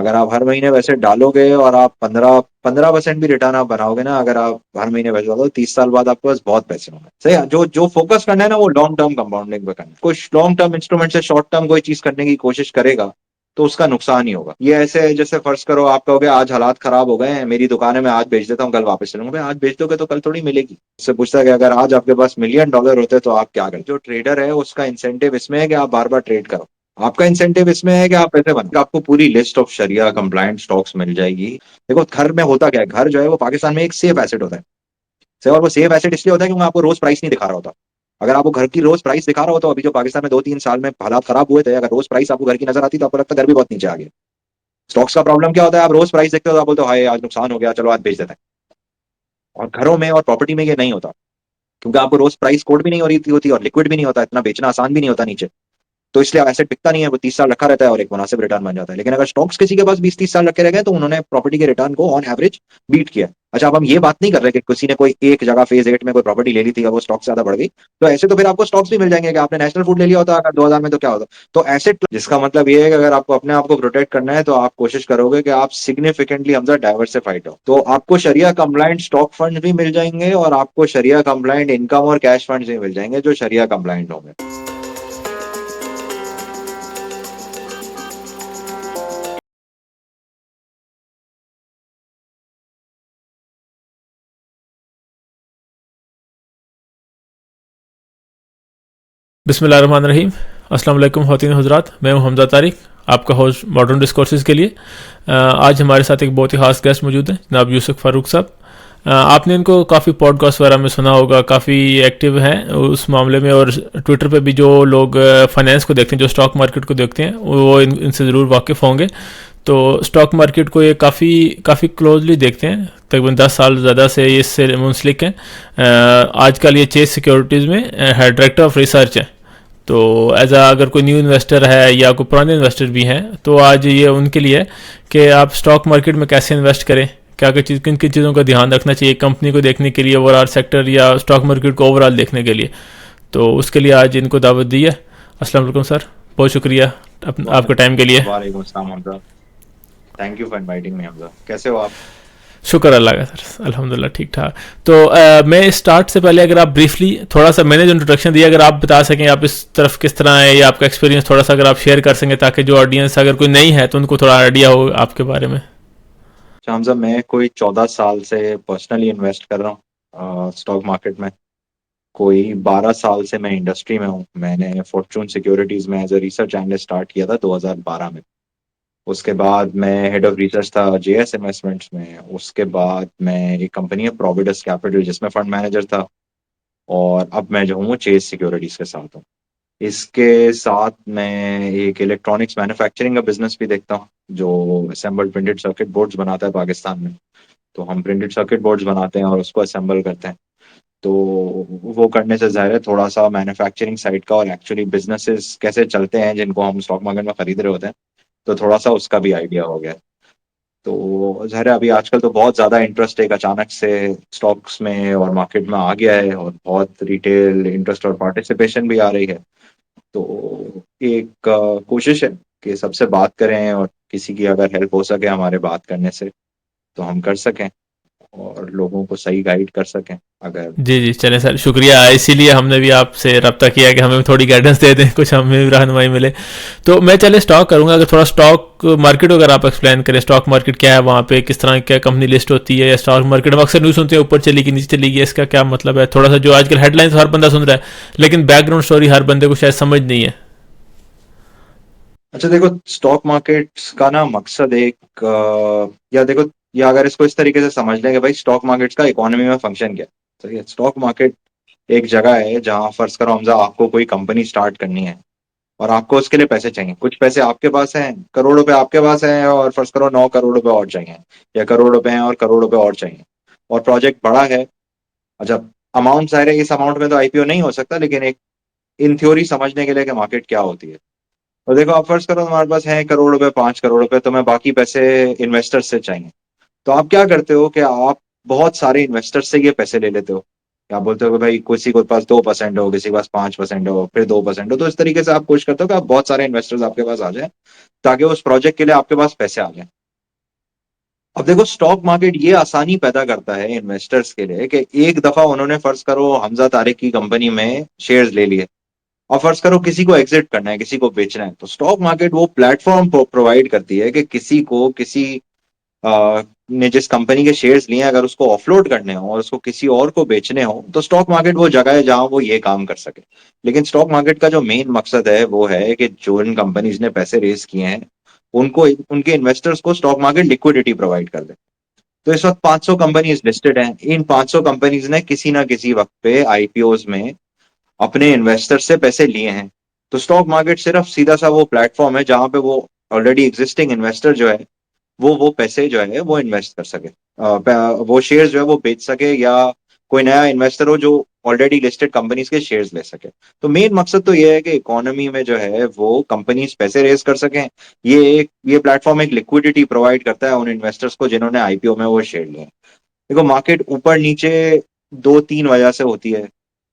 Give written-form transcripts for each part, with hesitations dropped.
अगर आप हर महीने वैसे डालोगे और आप 15% भी रिटर्न आप बनाओगे ना, अगर आप हर महीने वैसे डालो, 30 साल बाद आपके पास बहुत पैसे होंगे। सही है, जो जो फोकस करना है ना वो लॉन्ग टर्म कंपाउंडिंग पे करना है। कुछ लॉन्ग टर्म इंस्ट्रूमेंट से शॉर्ट टर्म कोई चीज करने की कोशिश करेगा तो उसका नुकसान ही होगा। ये ऐसे है जैसे फर्ज करो आप कहोगे आज हालात खराब हो गए हैं, मेरी दुकान है, मैं आज बेच देता हूँ, कल वापस चलूंगा। भाई आज बेच दोगे तो कल थोड़ी मिलेगी। उससे पूछता है कि अगर आज आपके पास $1,000,000 होते तो आप क्या करते। जो ट्रेडर है उसका इंसेंटिव इसमें है कि आप बार बार ट्रेड करो। आपका इंसेंटिव इसमें है कि आप पैसे बनाओ। आपको पूरी list of sharia compliant stocks मिल जाएगी। देखो घर में होता क्या है, घर जो है वो पाकिस्तान में एक सेफ एसेट होता है। सही, और वो सेफ एसेट इसलिए होता है क्योंकि आपको रोज प्राइस नहीं दिखा रहा होता। अगर आपको घर की रोज प्राइस दिखा रहा हो तो अभी जो पाकिस्तान में 2-3 साल में हालात खराब हुए थे, अगर रोज प्राइस आपको घर की नजर आती तो आपको लगता है घर भी बहुत नीचे आ गया। स्टॉक्स का प्रॉब्लम क्या होता है, आप रोज प्राइस देखते हो तो आप बोलते हो हाय आज नुकसान हो गया, चलो आज बेच देते हैं। और घरों में और प्रॉपर्टी में ये नहीं होता, क्योंकि आपको रोज प्राइस कोट भी नहीं हो रही होती और लिक्विड भी नहीं होता, इतना बेचना आसान भी नहीं होता नीचे। तो इसलिए एसेट बिकता नहीं है, वो 30 साल रखा रहता है और एक मुनासिब रिटर्न बन जाता है। लेकिन अगर स्टॉक्स किसी के पास 20-30 साल रखे रह गए तो उन्होंने प्रॉपर्टी के रिटर्न को ऑन एवरेज बीट किया। अच्छा, अब हम ये बात नहीं कर रहे कि किसी ने कोई एक जगह फेज 8 में कोई प्रॉपर्टी ले ली थी और वो स्टॉक ज्यादा बढ़ गई, तो ऐसे तो फिर आपको स्टॉक्स भी मिल जाएंगे कि आपने नेशनल फूड ले लिया होता अगर 2000 में तो क्या होता। तो एसेट, जिसका मतलब ये है कि अगर आपको अपने आप को प्रोटेक्ट करना है तो आप कोशिश करोगे कि आप सिग्निफिकेंटली हमजा डाइवर्सिफाइड हो। तो आपको शरिया कंप्लाइंट स्टॉक फंड भी मिल जाएंगे और आपको शरिया कंप्लाइंट इनकम और कैश फंड भी मिल जाएंगे जो शरिया कंप्लाइंट होंगे। बिस्मिल्लाहिर्रहमानिर्रहीम। अस्सलाम वालेकुम ख़वातीन हज़रात, मैं हूं हमज़ा तारिक, आपका होस्ट मॉडर्न डिस्कोर्सेज़ के लिए। आज हमारे साथ एक बहुत ही ख़ास गेस्ट मौजूद हैं, जनाब यूसुफ फ़ारूक साहब। आपने इनको काफ़ी पॉडकास्ट वगैरह में सुना होगा, काफ़ी एक्टिव हैं उस मामले में, और ट्विटर पे भी जो लोग फाइनेंस को देखते हैं, जो स्टॉक मार्केट को देखते हैं, वो इनसे ज़रूर वाकिफ़ होंगे। तो स्टॉक मार्केट को ये काफ़ी काफ़ी क्लोजली देखते हैं, तकरीबन 10 साल ज़्यादा से ये इससे मुंसलिक हैं। आजकल ये चेस सिक्योरिटीज़ में हेड डायरेक्टर ऑफ रिसर्च हैं। तो एज अगर कोई न्यू इन्वेस्टर है या कोई पुराने इन्वेस्टर भी हैं तो आज ये उनके लिए कि आप स्टॉक मार्केट में कैसे इन्वेस्ट करें, क्या क्या चीज़, किन किन चीज़ों का ध्यान रखना चाहिए कंपनी को देखने के लिए, ओवरऑल सेक्टर या स्टॉक मार्केट को ओवरऑल देखने के लिए। तो उसके लिए आज इनको दावत दी है। अस्सलाम वालेकुम सर, बहुत शुक्रिया आपके टाइम के लिए। वालेकुम अस्सलाम Hamza. Thank you for inviting me Hamza. कैसे हो आप? शुक्र अल्लाह का सर, अल्हम्दुलिल्लाह ठीक ठाक। तो मैं स्टार्ट से पहले अगर आप ब्रीफली थोड़ा सा, मैंने जो इंट्रोडक्शन दिया, अगर आप बता सकें आप इस तरफ किस तरह है या आपका एक्सपीरियंस थोड़ा सा अगर आप शेयर कर सकें, ताकि जो ऑडियंस अगर कोई नहीं है तो उनको थोड़ा आइडिया हो आपके बारे में। अच्छा हमजा, मैं कोई 14 साल से पर्सनली इन्वेस्ट कर रहा हूँ स्टॉक मार्केट में। कोई 12 साल से मैं इंडस्ट्री में हूँ। मैंने फॉर्चून सिक्योरिटीज में as a research analyst start किया था 2012 में। उसके बाद मैं हेड ऑफ रिसर्च था जेएस इन्वेस्टमेंट्स में। उसके बाद मैं एक कंपनी है प्रोविडस कैपिटल जिसमें फंड मैनेजर था। और अब मैं जो हूँ चेस सिक्योरिटीज के साथ हूँ। इसके साथ मैं एक इलेक्ट्रॉनिक्स मैन्युफैक्चरिंग का बिजनेस भी देखता हूँ जो असेंबल्ड प्रिंटेड सर्किट बोर्ड्स बनाता है पाकिस्तान में। तो हम प्रिंटेड सर्किट बोर्ड्स बनाते हैं और उसको असेंबल करते हैं। तो वो करने से ज़ाहिर है थोड़ा सा मैन्युफैक्चरिंग साइड का और एक्चुअली बिजनेसेस कैसे चलते हैं जिनको हम स्टॉक मार्केट में खरीद रहे होते हैं, तो थोड़ा सा उसका भी आइडिया हो गया। तो ज़ाहिर है अभी आजकल तो बहुत ज़्यादा इंटरेस्ट एक अचानक से स्टॉक्स में और मार्केट में आ गया है और बहुत रिटेल इंटरेस्ट और पार्टिसिपेशन भी आ रही है। तो एक कोशिश है कि सबसे बात करें और किसी की अगर हेल्प हो सके हमारे बात करने से तो हम कर सकें और लोगों को सही गाइड कर सकें। अगर जी जी, चलें सर, शुक्रिया, इसीलिए हमने भी आपसे रब्ता किया कि हमें थोड़ी गाइडेंस दे दें, कुछ हमें भी रहनुमाई मिले। तो मैं चले स्टॉक करूंगा, अगर थोड़ा स्टॉक मार्केट अगर आप एक्सप्लेन करें, स्टॉक मार्केट क्या है, वहाँ पे किस तरह क्या कंपनी लिस्ट होती है, या स्टॉक मार्केट हम अक्सर न्यूज़ सुनते हैं ऊपर चली गई नीचे चली गई, इसका क्या मतलब है, थोड़ा सा जो आजकल हेडलाइंस हर बंदा सुन रहा है लेकिन बैकग्राउंड स्टोरी हर बंदे को शायद समझ नहीं है। अच्छा देखो, स्टॉक मार्केट्स का ना मकसद एक या देखो, या अगर इसको इस तरीके से समझ लें कि भाई स्टॉक मार्केट्स का इकोनॉमी में फंक्शन क्या है। सही है, स्टॉक मार्केट एक जगह है जहां फर्ज करो हमजा आपको कोई कंपनी स्टार्ट करनी है और आपको उसके लिए पैसे चाहिए। कुछ पैसे आपके पास हैं, करोड़ रुपए आपके पास हैं, और फर्ज करो 9 करोड़ रुपए और चाहिए, या करोड़ रुपए हैं और करोड़ रुपए और चाहिए, और प्रोजेक्ट बड़ा है। अच्छा, अमाउंट ज़ाहिर है इस अमाउंट में तो आईपीओ नहीं हो सकता, लेकिन एक इन थ्योरी समझने के लिए कि मार्केट क्या होती है। और देखो आप फर्ज करो तुम्हारे पास है करोड़ रुपए, 5 करोड़ रुपए, तुम्हें बाकी पैसे इन्वेस्टर से चाहिए। तो आप क्या करते हो कि आप बहुत सारे इन्वेस्टर से ये पैसे ले लेते हो। आप बोलते हो कि भाई किसी के पास 2% हो, किसी के पास 5% हो, फिर 2% हो, तो इस तरीके से आप कोशिश करते हो कि आप बहुत सारे इन्वेस्टर्स आपके पास आ जाए, ताकि उस प्रोजेक्ट के लिए आपके पास पैसे आ जाए। अब देखो, स्टॉक मार्केट ये आसानी पैदा करता है इन्वेस्टर्स के लिए कि एक दफा उन्होंने, फर्ज करो हमजा तारिक की कंपनी में शेयर्स ले लिए, और फर्ज करो किसी को एग्जिट करना है, किसी को बेचना है, तो स्टॉक मार्केट वो प्लेटफॉर्म प्रोवाइड करती है कि किसी को, किसी ने जिस कंपनी के शेयर्स लिए हैं, अगर उसको ऑफलोड करने हो और उसको किसी और को बेचने हो, तो स्टॉक मार्केट वो जगह है जहां वो ये काम कर सके। लेकिन स्टॉक मार्केट का जो मेन मकसद है वो है कि जो इन कंपनीज ने पैसे रेज किए हैं, उनको, उनके इन्वेस्टर्स को स्टॉक मार्केट लिक्विडिटी प्रोवाइड कर दे। तो इस वक्त 500 कंपनीज लिस्टेड हैं। इन 500 कंपनीज ने किसी ना किसी वक्त पे आईपीओज में अपने इन्वेस्टर से पैसे लिए हैं। तो स्टॉक मार्केट सिर्फ सीधा सा वो प्लेटफॉर्म है जहां पे वो ऑलरेडी एग्जिस्टिंग इन्वेस्टर जो है, वो पैसे जो है वो इन्वेस्ट कर सके, वो शेयर्स जो है वो बेच सके, या कोई नया इन्वेस्टर हो जो ऑलरेडी लिस्टेड कंपनीज के शेयर्स ले सके। तो मेन मकसद तो ये है कि इकोनॉमी में जो है वो कंपनीज पैसे रेज कर सकें। ये प्लेटफॉर्म एक लिक्विडिटी प्रोवाइड करता है उन इन्वेस्टर्स को जिन्होंने आईपीओ में वो शेयर लिए हैं। देखो, मार्केट ऊपर नीचे दो तीन वजह से होती है।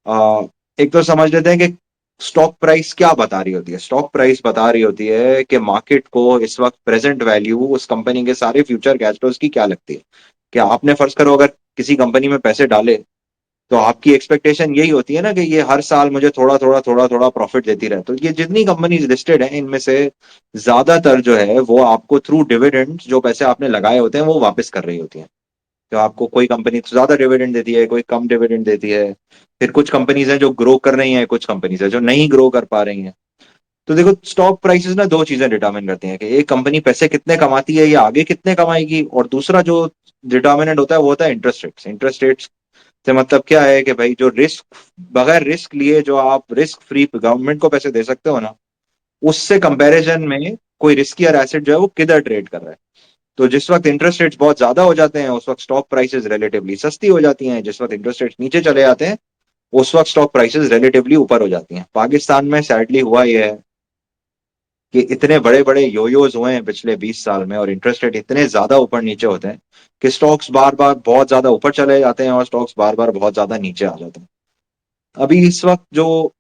आ, एक तो समझ लेते हैं कि स्टॉक प्राइस क्या बता रही होती है। स्टॉक प्राइस बता रही होती है कि मार्केट को इस वक्त प्रेजेंट वैल्यू उस कंपनी के सारे फ्यूचर कैश फ्लोज की क्या लगती है। कि आपने, फर्ज करो, अगर किसी कंपनी में पैसे डाले, तो आपकी एक्सपेक्टेशन यही होती है ना कि ये हर साल मुझे थोड़ा थोड़ा थोड़ा थोड़ा प्रॉफिट देती रहे। तो ये जितनी कंपनीज लिस्टेड हैं, इनमें से ज्यादातर जो है वो आपको थ्रू डिविडेंड, जो पैसे आपने लगाए होते हैं, वो वापस कर रही होती हैं। तो आपको कोई कंपनी तो ज्यादा डिविडेंड देती है, कोई कम डिविडेंड देती है। फिर कुछ कंपनीज हैं जो ग्रो कर रही हैं, कुछ कंपनीज है जो नहीं ग्रो कर पा रही हैं। तो देखो, स्टॉक प्राइसेस ना दो चीजें डिटरमिन करती हैं कि एक कंपनी पैसे कितने कमाती है या आगे कितने कमाएगी, और दूसरा जो डिटर्मिनेंट होता है वो होता है इंटरेस्ट रेट्स। इंटरेस्ट रेट्स से मतलब क्या है कि भाई जो रिस्क, बगैर रिस्क लिए जो आप रिस्क फ्री गवर्नमेंट को पैसे दे सकते हो ना, उससे कंपैरिजन में कोई रिस्कियर एसेट जो है वो किधर ट्रेड कर रहा है। तो जिस वक्त इंटरेस्ट रेट्स बहुत ज्यादा हो जाते हैं, उस वक्त स्टॉक प्राइसेस रिलेटिवली सस्ती हो जाती हैं। जिस वक्त इंटरेस्ट रेट्स नीचे चले जाते हैं, उस वक्त स्टॉक प्राइसेस रिलेटिवली ऊपर हो जाती हैं। पाकिस्तान में सैडली हुआ यह है कि इतने बड़े बड़े योयोज हुए हैं पिछले 20 साल में, और इंटरेस्ट रेट इतने ज्यादा ऊपर नीचे होते हैं कि स्टॉक्स बार बार बहुत ज्यादा ऊपर चले जाते हैं और स्टॉक्स बार बार बहुत ज्यादा नीचे आ जाते हैं। अभी इस वक्त जो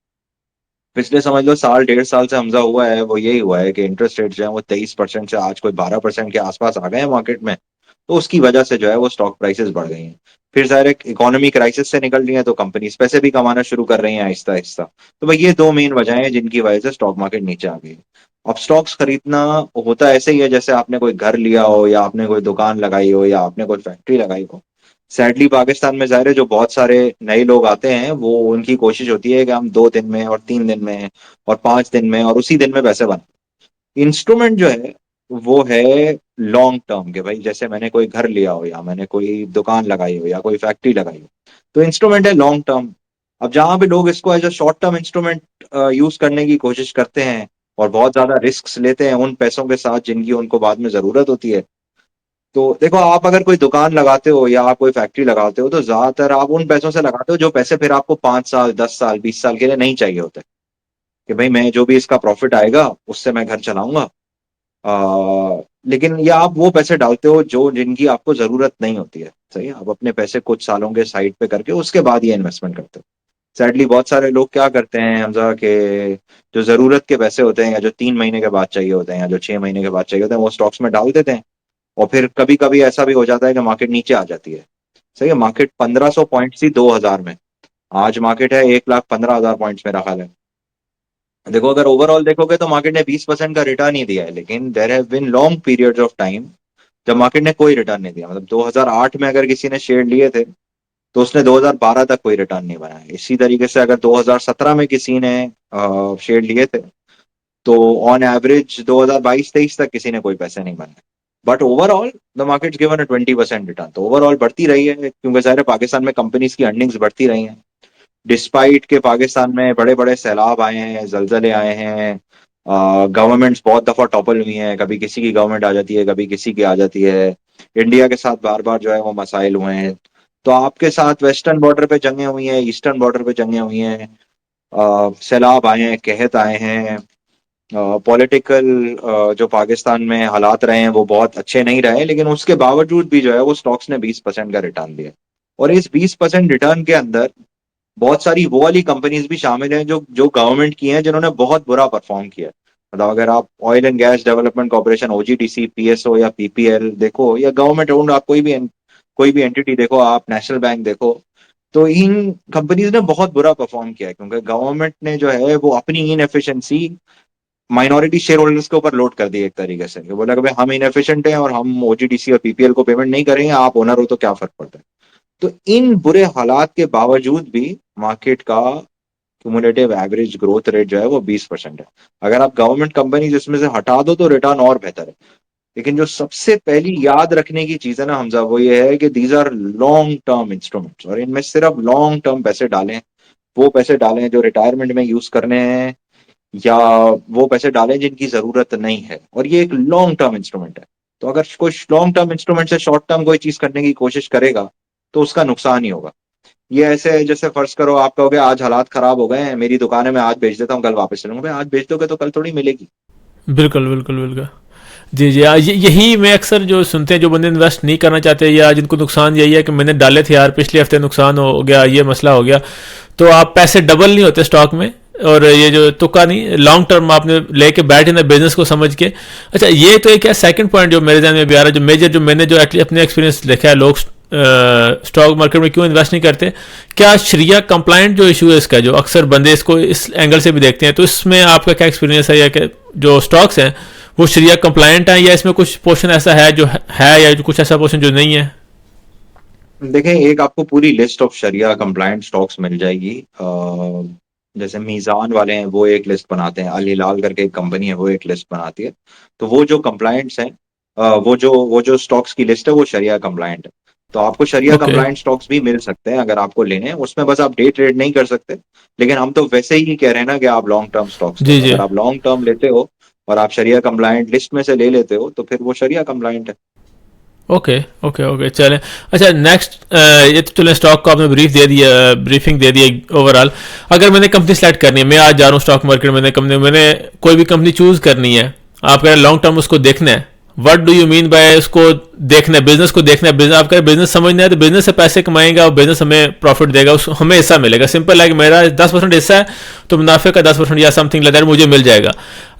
पिछले समझ लो साल डेढ़ साल से हमजा हुआ है, वो यही हुआ है कि इंटरेस्ट रेट जो है वो 23% से आज कोई 12% के आसपास आ गए हैं मार्केट में। तो उसकी वजह से जो है वो स्टॉक प्राइसेस बढ़ गई हैं। फिर जाहिर है इकोनॉमी क्राइसिस से निकल रही है, तो कंपनीज पैसे भी कमाना शुरू कर रही हैं आहिस्ता आहिस्ता। तो भाई ये दो मेन वजह हैं जिनकी वजह से स्टॉक मार्केट नीचे आ गई है। अब स्टॉक्स खरीदना होता ऐसे ही है जैसे आपने कोई घर लिया हो, या आपने कोई दुकान लगाई हो, या आपने कोई फैक्ट्री लगाई हो। सैडली पाकिस्तान में जाहिर है जो बहुत सारे नए लोग आते हैं, वो उनकी कोशिश होती है कि हम 2 दिन में और 3 दिन में और 5 दिन में और उसी दिन में पैसे बनाए। इंस्ट्रूमेंट जो है वो है लॉन्ग टर्म के। भाई जैसे मैंने कोई घर लिया हो, या मैंने कोई दुकान लगाई हो, या कोई फैक्ट्री लगाई हो, तो इंस्ट्रूमेंट है लॉन्ग टर्म। अब जहां पे लोग इसको as a short term instrument use करने की कोशिश करते हैं, और बहुत ज्यादा रिस्क लेते हैं उन पैसों के साथ जिनकी उनको बाद में जरूरत होती है। तो देखो, आप अगर कोई दुकान लगाते हो या आप कोई फैक्ट्री लगाते हो, तो ज्यादातर आप उन पैसों से लगाते हो जो पैसे फिर आपको 5 साल, 10 साल, 20 साल के लिए नहीं चाहिए होते। कि भाई मैं जो भी इसका प्रॉफिट आएगा उससे मैं घर चलाऊंगा। लेकिन ये आप वो पैसे डालते हो जो, जिनकी आपको जरूरत नहीं होती है। सही है, आप अपने पैसे कुछ सालों के साइड पे करके उसके बाद ये इन्वेस्टमेंट करते हो। सैडली बहुत सारे लोग क्या करते हैं हमजा, के जो जरूरत के पैसे होते हैं, या जो 3 महीने के बाद चाहिए होते हैं, या जो 6 महीने के बाद चाहिए होते हैं, वो स्टॉक्स में डाल देते हैं। और फिर कभी कभी ऐसा भी हो जाता है कि मार्केट नीचे आ जाती है। सही है, मार्केट 1500 पॉइंट थी 2000 में, आज मार्केट है 1,15,000 पॉइंट्स, मेरा ख्याल है। देखो, अगर ओवरऑल देखोगे तो मार्केट ने 20% का रिटर्न ही दिया है, लेकिन there have been long periods of time जब मार्केट ने कोई रिटर्न नहीं दिया। मतलब 2008 में अगर किसी ने शेयर लिए थे, तो उसने 2012 तक कोई रिटर्न नहीं बनाया। इसी तरीके से अगर 2017 में किसी ने शेयर लिए थे, तो ऑन एवरेज 2022-23 तक किसी ने कोई पैसे नहीं बनाए। But overall the market given 20% return, तो ओवरऑल बढ़ती रही है, क्योंकि जाहिर है पाकिस्तान में कंपनीज की अर्निंग्स बढ़ती रही हैं। डिस्पाइट के पाकिस्तान में बड़े बड़े सैलाब आए हैं, जलजले आए हैं, गवर्नमेंट्स बहुत दफा टॉपल हुई हैं, कभी किसी की गवर्नमेंट आ जाती है, कभी किसी की आ जाती है। इंडिया के साथ बार बार जो है वो मसाइल हुए हैं। तो आपके साथ वेस्टर्न बॉर्डर पे जंगे हुई हैं, ईस्टर्न बॉर्डर पे जंगे हुई हैं, सैलाब आए हैं, कहत आए हैं। पॉलिटिकल जो पाकिस्तान में हालात रहे हैं वो बहुत अच्छे नहीं रहे, लेकिन उसके बावजूद भी जो है वो स्टॉक्स ने 20% का रिटर्न दिया। और इस 20% रिटर्न के अंदर बहुत सारी वो वाली कंपनीज भी शामिल हैं जो जो गवर्नमेंट की हैं, जिन्होंने बहुत बुरा परफॉर्म किया है। मतलब अगर आप oil and gas development corporation, OGDC, PSO या पीपीएल देखो, या गवर्नमेंट ओन्ड आप कोई भी एंटिटी देखो, आप नेशनल बैंक देखो, तो इन कंपनीज ने बहुत बुरा परफॉर्म किया है, क्योंकि गवर्नमेंट ने जो है वो अपनी इनएफिशिएंसी माइनॉरिटी शेयर होल्डर्स के ऊपर लोड कर दी एक तरीके से, कि बोला कि भाई हम इनएफिशिएंट हैं और हम ओजीडीसी और पीपीएल को पेमेंट नहीं करेंगे, आप ओनर हो तो क्या फर्क पड़ता है। तो इन बुरे हालात के बावजूद भी मार्केट का क्यूमुलेटिव एवरेज ग्रोथ रेट जो है वो 20% है। अगर आप गवर्नमेंट कंपनी इसमें से हटा दो तो रिटर्न और बेहतर है। लेकिन जो सबसे पहली याद रखने की चीज है ना हमजा, वो ये है कि these are long term instruments, और इनमें सिर्फ लॉन्ग टर्म पैसे डालें। वो पैसे डालें जो रिटायरमेंट में यूज करने हैं, या वो पैसे डालें जिनकी जरूरत नहीं है, और ये एक लॉन्ग टर्म इंस्ट्रूमेंट है। तो अगर कोई लॉन्ग टर्म इंस्ट्रूमेंट से शॉर्ट टर्म कोई चीज करने की कोशिश करेगा तो उसका नुकसान ही होगा। ये ऐसे है जैसे फर्ज करो आप कहोगे आज हालात खराब हो गए हैं, मेरी दुकान है, मैं आज बेच देता हूँ, कल वापस चलूंगा। भाई आज बेच दोगे तो कल थोड़ी मिलेगी। बिल्कुल बिल्कुल बिल्कुल। जी जी, यही मैं अक्सर जो सुनते हैं, जो बंदे इन्वेस्ट नहीं करना चाहते या जिनको नुकसान यही है कि मैंने डाले थे यार पिछले हफ्ते नुकसान हो गया, ये मसला हो गया, तो आप पैसे डबल नहीं होते स्टॉक में। और ये जो तुक्का नहीं, लॉन्ग टर्म आपने लेके बैठे ना बिजनेस को समझ के। अच्छा, ये तो एक है सेकंड पॉइंट जो मेरे ध्यान में भी आ रहा है, जो मेजर, जो मैंने जो अपने एक्सपीरियंस देखा है, लोग स्टॉक मार्केट में क्यों इन्वेस्ट नहीं करते। क्या शरिया कंप्लाइंट जो इशू है इसका, जो अक्सर बंदे इसको इस एंगल से भी देखते हैं, तो इसमें आपका क्या एक्सपीरियंस है, या कि जो स्टॉक्स हैं वो शरिया कंप्लाइंट है, या इसमें कुछ पोर्शन ऐसा है जो है, या जो कुछ ऐसा पोर्शन जो नहीं है। देखें, एक आपको पूरी list of sharia compliant stocks मिल जाएगी। जैसे मीज़ान वाले हैं वो एक लिस्ट बनाते हैं, अल हिलाल करके एक कंपनी है वो एक लिस्ट बनाती है। तो वो जो कंप्लायंट्स हैं, वो जो स्टॉक्स की लिस्ट है वो शरिया कंप्लायंट है। तो आपको शरिया ओके। कंप्लायंट स्टॉक्स भी मिल सकते हैं अगर आपको लेने हैं, उसमें बस आप डे ट्रेड नहीं कर सकते। लेकिन हम तो वैसे ही कह रहे हैं ना कि आप लॉन्ग टर्म स्टॉक्स लो। जी जी। अगर आप लॉन्ग टर्म लेते हो और आप शरिया कंप्लायंट लिस्ट में से ले लेते हो तो फिर वो शरिया कंप्लायंट है। ओके ओके ओके, चलें। अच्छा, नेक्स्ट, ये तो चलें, स्टॉक को आपने ब्रीफ दे दिया, ब्रीफिंग दे दी ओवरऑल। अगर मैंने कंपनी सेलेक्ट करनी है, मैं आज जा रहा हूँ स्टॉक मार्केट में, मैंने कोई भी कंपनी चूज करनी है, आप कह रहे हैं लॉन्ग टर्म उसको देखना है, what do you mean by उसको देखना है, बिजनेस को देखना है, बिजनेस आप कह रहे बिजनेस समझना है, तो बिजनेस से पैसे कमाएंगे और बिजनेस हमें प्रॉफिट देगा, उस हमें हिस्सा मिलेगा, सिंपल है कि मेरा 10% हिस्सा है, तो मुनाफे का 10% या समथिंग लाइक दैट मुझे मिल जाएगा।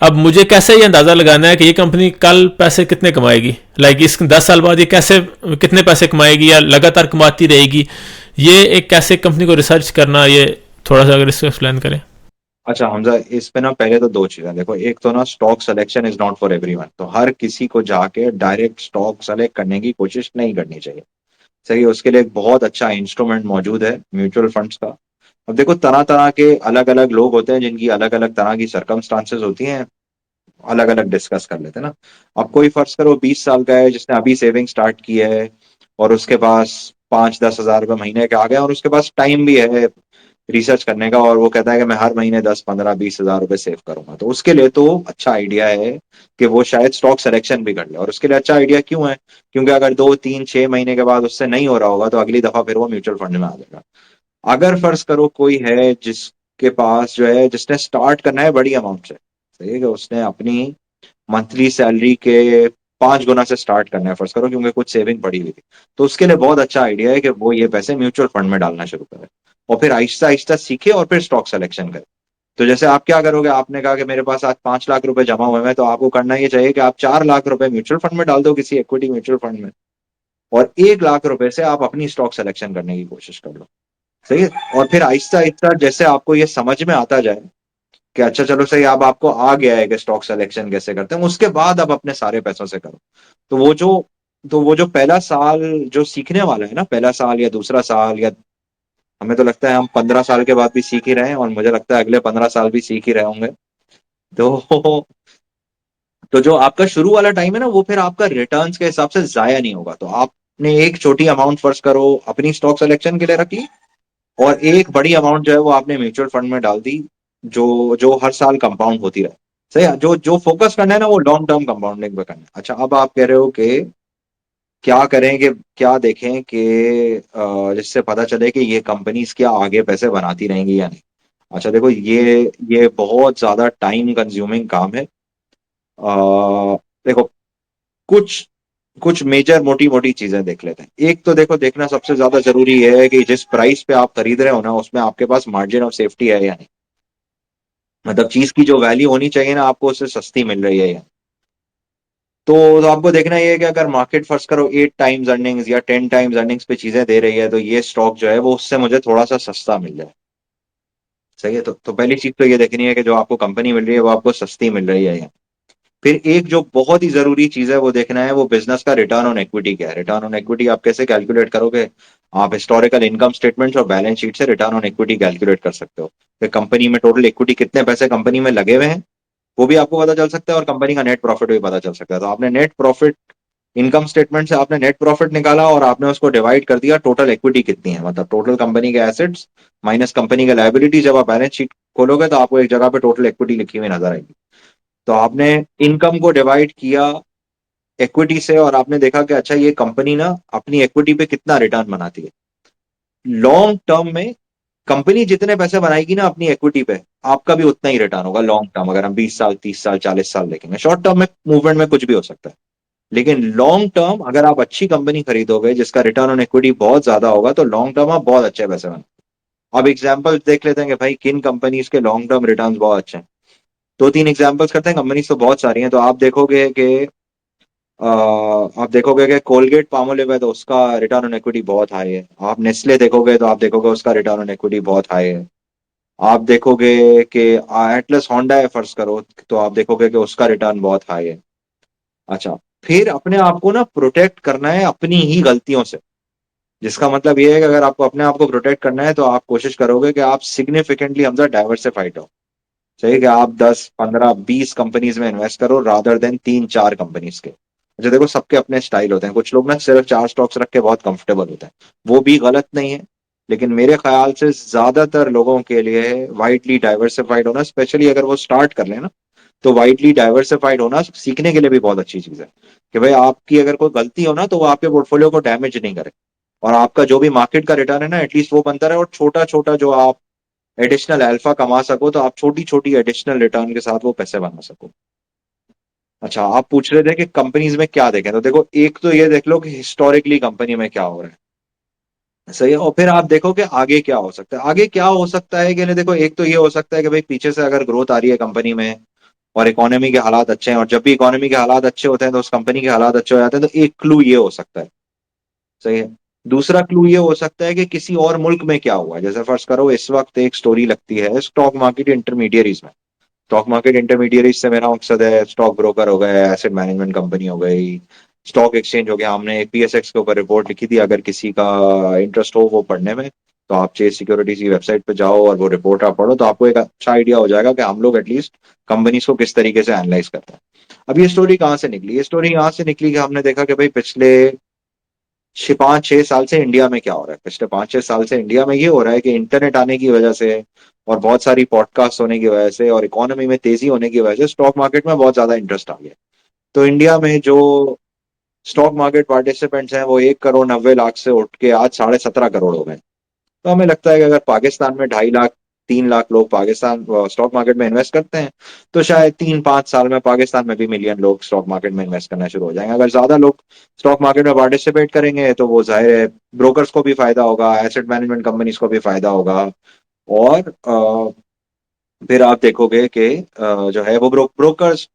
अब मुझे कैसे ये अंदाजा लगाना है कि ये कंपनी कल पैसे कितने कमाएगी, लाइक इस 10 साल बाद ये कैसे कितने पैसे कमाएगी या लगातार कमाती रहेगी, ये एक कैसे कंपनी को रिसर्च करना, ये थोड़ा सा अगर इसको एक्सप्लेन करें। अच्छा हमजा, इस पे ना पहले तो दो चीजें देखो। एक तो ना stock selection is not for everyone, तो हर किसी को जाके डायरेक्ट स्टॉक सेलेक्ट करने की कोशिश नहीं करनी चाहिए। सही है, उसके लिए एक बहुत अच्छा इंस्ट्रूमेंट मौजूद है, म्यूचुअल फंड्स का। अब देखो, तरह तरह के अलग अलग लोग होते हैं जिनकी अलग अलग तरह की सर्कमस्टांसेस होती हैं, अलग अलग डिस्कस कर लेते हैं ना। अब कोई फर्ज करो 20 साल का है जिसने अभी सेविंग स्टार्ट की है, और उसके पास 5-10 हज़ार रुपये महीने का आ गया, और उसके पास टाइम भी है रिसर्च करने का, और वो कहता है कि मैं हर महीने 10-15-20 हज़ार रुपए सेव करूंगा, तो उसके लिए तो अच्छा आइडिया है कि वो शायद स्टॉक सिलेक्शन भी कर ले। और उसके लिए अच्छा आइडिया क्यों है? क्योंकि अगर 2-3-6 महीने के बाद उससे नहीं हो रहा होगा तो अगली दफा फिर वो म्यूचुअल फंड में आ जाएगा। अगर फर्ज करो कोई है जिसके पास जो है, जिसने स्टार्ट करना है बड़ी अमाउंट से, सही है कि उसने अपनी मंथली सैलरी के 5 गुना से स्टार्ट करना है फर्ज करो, क्योंकि कुछ सेविंग पड़ी हुई थी, तो उसके लिए बहुत अच्छा आइडिया है कि वो ये पैसे म्यूचुअल फंड में डालना शुरू करे, और फिर आहिस्ता आहिस्ता सीखे और फिर स्टॉक सिलेक्शन करे। तो जैसे आप क्या करोगे, आपने कहा कि मेरे पास आज 5 लाख रुपए जमा हुए हैं, तो आपको करना ये चाहिए कि आप 4 लाख रुपए म्यूचुअल फंड में डाल दो, किसी इक्विटी म्यूचुअल फंड में, और 1 लाख रुपए से आप अपनी स्टॉक सिलेक्शन करने की कोशिश कर लो। सही है। और फिर आहिस्ता आहिस्ता जैसे आपको ये समझ में आता जाए कि अच्छा चलो सही, अब आपको आ गया है कि स्टॉक सिलेक्शन कैसे करते हैं, उसके बाद अब अपने सारे पैसों से करो। तो वो जो पहला साल जो सीखने वाला है ना, पहला साल या दूसरा साल, या हमें तो लगता है हम 15 साल के बाद भी सीख ही रहे हैं, और मुझे लगता है अगले 15 साल भी सीख ही रहे होंगे। तो तो जो आपका शुरू वाला टाइम है ना, वो फिर आपका रिटर्न्स के हिसाब से जाया नहीं होगा। तो आपने एक छोटी अमाउंट फर्स्ट करो अपनी स्टॉक सिलेक्शन के लिए रख ली, और एक बड़ी अमाउंट जो है वो आपने म्यूचुअल फंड में डाल दी, जो जो हर साल कंपाउंड होती रहे। सही है, जो जो फोकस करना है ना वो लॉन्ग टर्म कंपाउंडिंग पे करना है। अच्छा, अब आप कह रहे हो कि क्या करें, कि क्या देखें कि जिससे पता चले कि ये कंपनीज क्या आगे पैसे बनाती रहेंगी या नहीं। अच्छा देखो, ये बहुत ज्यादा टाइम कंज्यूमिंग काम है। देखो, कुछ कुछ मेजर मोटी मोटी चीजें देख लेते हैं। एक तो देखो, देखना सबसे ज्यादा जरूरी है कि जिस प्राइस पे आप खरीद रहे हो ना, उसमें आपके पास मार्जिन ऑफ सेफ्टी है या नहीं। मतलब चीज की जो वैल्यू होनी चाहिए ना, आपको उससे सस्ती मिल रही है या। तो आपको देखना ये है कि अगर मार्केट फर्स्ट करो 8 टाइम्स अर्निंग्स या 10 टाइम्स अर्निंग्स पे चीजें दे रही है, तो ये स्टॉक जो है वो उससे मुझे थोड़ा सा सस्ता मिल जाए। सही है। तो पहली चीज तो ये देखनी है कि जो आपको कंपनी मिल रही है वो आपको सस्ती मिल रही है या। फिर एक जो बहुत ही जरूरी चीज है वो देखना है, वो बिजनेस का रिटर्न ऑन इक्विटी क्या है। रिटर्न ऑन इक्विटी आप कैसे कैलकुलेट करोगे? आप हिस्टोरिकल इनकम स्टेटमेंट्स और बैलेंस शीट से रिटर्न ऑन इक्विटी कैलकुलेट कर सकते हो कि कंपनी में टोटल इक्विटी कितने पैसे कंपनी में लगे हुए हैं, वो भी आपको पता चल सकता है, और कंपनी का नेट प्रॉफिट भी पता चल सकता है। तो आपने नेट प्रॉफिट, इनकम स्टेटमेंट से आपने नेट प्रॉफिट निकाला और आपने उसको डिवाइड कर दिया टोटल इक्विटी कितनी है, मतलब टोटल कंपनी के एसेट्स माइनस कंपनी के लायबिलिटी। जब आप बैलेंस शीट खोलोगे तो आपको एक जगह पे टोटल इक्विटी लिखी हुई नजर आएगी। तो आपने इनकम को डिवाइड किया इक्विटी से, और आपने देखा कि अच्छा ये कंपनी ना अपनी इक्विटी पे कितना रिटर्न बनाती है। लॉन्ग टर्म में कंपनी जितने पैसे बनाएगी ना अपनी इक्विटी पे, आपका भी उतना ही रिटर्न होगा लॉन्ग टर्म। अगर हम 20 साल, 30 साल, 40 साल देखेंगे, शॉर्ट टर्म में मूवमेंट में कुछ भी हो सकता है, लेकिन लॉन्ग टर्म अगर आप अच्छी कंपनी खरीदोगे जिसका रिटर्न ऑन इक्विटी बहुत ज्यादा होगा, तो लॉन्ग टर्म आप बहुत अच्छे पैसे बना। अब एग्जांपल देख लेते हैं कि भाई किन कंपनीज के लॉन्ग टर्म रिटर्न्स बहुत अच्छे हैं। दो तीन एग्जांपल्स करते हैं। कंपनीज तो बहुत सारी हैं, तो आप देखोगे कि कोलगेट पामोलिव है तो उसका रिटर्न ऑन इक्विटी बहुत हाई है। आप नेस्ले देखोगे तो आप देखोगे उसका रिटर्न ऑन इक्विटी बहुत हाई है। आप देखोगे कि एटलस होंडा है फर्ज करो, तो आप देखोगे कि उसका रिटर्न बहुत हाई है। अच्छा, फिर अपने आप को ना प्रोटेक्ट करना है अपनी ही गलतियों से। जिसका मतलब ये है कि अगर आपको अपने आप को प्रोटेक्ट करना है तो आप कोशिश करोगे कि आप सिग्निफिकेंटली हमसे डाइवर्सिफाइड हो। चाहिए कि आप 10, 15, 20 कंपनीज में इन्वेस्ट करो रादर देन 3, 4 कंपनीज के। अच्छा देखो, सबके अपने स्टाइल होते हैं। कुछ लोग ना सिर्फ 4 स्टॉक्स रख के बहुत कंफर्टेबल होते हैं, वो भी गलत नहीं है। लेकिन मेरे ख्याल से ज्यादातर लोगों के लिए वाइडली डाइवर्सिफाइड होना, स्पेशली अगर वो स्टार्ट कर लेना, तो वाइडली डाइवर्सिफाइड होना सीखने के लिए भी बहुत अच्छी चीज है। कि भाई आपकी अगर कोई गलती हो ना, तो वो आपके पोर्टफोलियो को डैमेज नहीं करे, और आपका जो भी मार्केट का रिटर्न है ना एटलीस्ट वो बनता रहे, और छोटा छोटा जो आप एडिशनल अल्फा कमा सको, तो आप छोटी छोटी एडिशनल रिटर्न के साथ वो पैसे बना सको। अच्छा, आप पूछ रहे थे कि कंपनीज में क्या देखें, तो देखो एक तो ये देख लो कि हिस्टोरिकली कंपनी में क्या हो रहा है। सही है। और फिर आप देखो कि आगे क्या हो सकता है। आगे क्या हो सकता है कि नहीं, देखो एक तो ये हो सकता है कि भाई पीछे से अगर ग्रोथ आ रही है कंपनी में और इकोनॉमी के हालात अच्छे हैं, और जब भी इकोनॉमी के हालात अच्छे होते हैं तो उस कंपनी के हालात अच्छे हो जाते हैं, तो एक क्लू ये हो सकता है। सही है। दूसरा क्लू ये हो सकता है कि किसी और मुल्क में क्या हुआ है। जैसे फर्ज करो इस वक्त एक स्टोरी लगती है स्टॉक मार्केट इंटरमीडियरीज में। स्टॉक मार्केट इंटरमीडियरीज से मेरा मकसद है स्टॉक ब्रोकर हो गए, एसेट मैनेजमेंट कंपनी हो गई, स्टॉक एक्सचेंज हो गया। हमने पीएसएक्स के ऊपर रिपोर्ट लिखी थी, अगर किसी का इंटरेस्ट हो वो पढ़ने में, तो आप चेस सिक्योरिटीज की वेबसाइट पे जाओ और वो रिपोर्ट आप पढ़ो, तो आपको एक अच्छा आइडिया हो जाएगा कि हम लोग एटलीस्ट कंपनीज को किस तरीके से एनालाइज करते हैं। अब ये स्टोरी कहाँ से निकली? ये स्टोरी यहाँ से निकली कि हमने देखा कि भाई पिछले 5, 6 साल से इंडिया में क्या हो रहा है। पिछले 5, 6 साल से इंडिया में ये हो रहा है कि इंटरनेट आने की वजह से और बहुत सारी पॉडकास्ट होने की वजह से और इकोनॉमी में तेजी होने की वजह से स्टॉक मार्केट में बहुत ज्यादा इंटरेस्ट आ गया। तो इंडिया में जो स्टॉक मार्केट पार्टिसिपेंट्स हैं वो 1,90,00,000 से उठ के आज 17.5 करोड़ हो गए। तो हमें लगता है कि अगर पाकिस्तान में 2.5 लाख, 3 लाख लोग पाकिस्तान स्टॉक मार्केट में इन्वेस्ट करते हैं, तो शायद 3, 5 साल में पाकिस्तान में भी मिलियन लोग स्टॉक मार्केट में इन्वेस्ट करना शुरू हो जाएंगे। अगर ज्यादा लोग स्टॉक मार्केट में पार्टिसिपेट करेंगे तो वो जाहिर है ब्रोकर्स को भी फायदा होगा, एसेट मैनेजमेंट कंपनीज को भी फायदा होगा, और फिर आप देखोगे कि जो है वो ब्रोकर्स,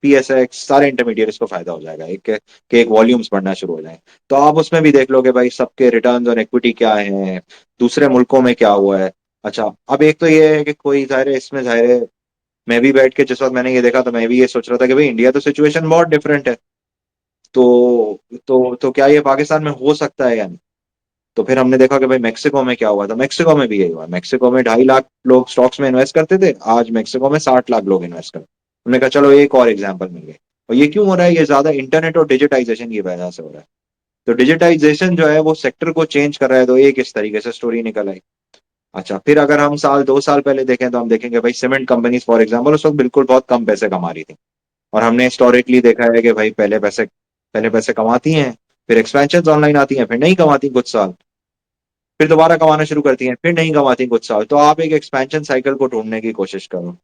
पीएसएक्स, सारे इंटरमीडिएट्स को फायदा हो जाएगा, एक के एक वॉल्यूम्स बढ़ना शुरू हो जाए। तो आप उसमें भी देख लोगे भाई सबके रिटर्न्स और इक्विटी क्या है, दूसरे मुल्कों में क्या हुआ है। अच्छा, अब एक तो ये है कि कोई जाहिर है इसमें जाहिर है, मैं भी बैठ के जिस वक्त मैंने ये देखा तो मैं भी ये सोच रहा था कि भाई इंडिया तो सिचुएशन बहुत डिफरेंट है। तो क्या ये पाकिस्तान में हो सकता है या नहीं? तो फिर हमने देखा कि भाई मेक्सिको में क्या हुआ था। मेक्सिको में भी यही हुआ। मेक्सिको में 2.5 लाख लोग स्टॉक्स में इन्वेस्ट करते थे, आज मेक्सिको में 60 लाख लोग इन्वेस्ट करते। हमने कहा चलो एक और एग्जाम्पल मिल गए। और ये क्यों हो रहा है? ये ज्यादा इंटरनेट और डिजिटाइजेशन की वजह से हो रहा है। तो डिजिटाइजेशन जो है वो सेक्टर को चेंज कर रहा है, तो एक इस तरीके से स्टोरी निकल आई। अच्छा, फिर अगर हम 1, 2 साल पहले देखें तो हम देखेंगे भाई सीमेंट कंपनीज फॉर एग्जाम्पल उस वक्त बिल्कुल बहुत कम पैसे कमा रही थी, और हमने हिस्टोरिकली देखा है कि भाई पहले पैसे कमाती हैं, फिर एक्सपेंशन ऑनलाइन आती हैं, फिर नहीं कमाती कुछ साल, फिर दोबारा कमाना शुरू करती हैं, फिर नहीं कमाती कुछ साल। तो आप एक एक्सपेंशन साइकिल को ढूंढने की कोशिश करो।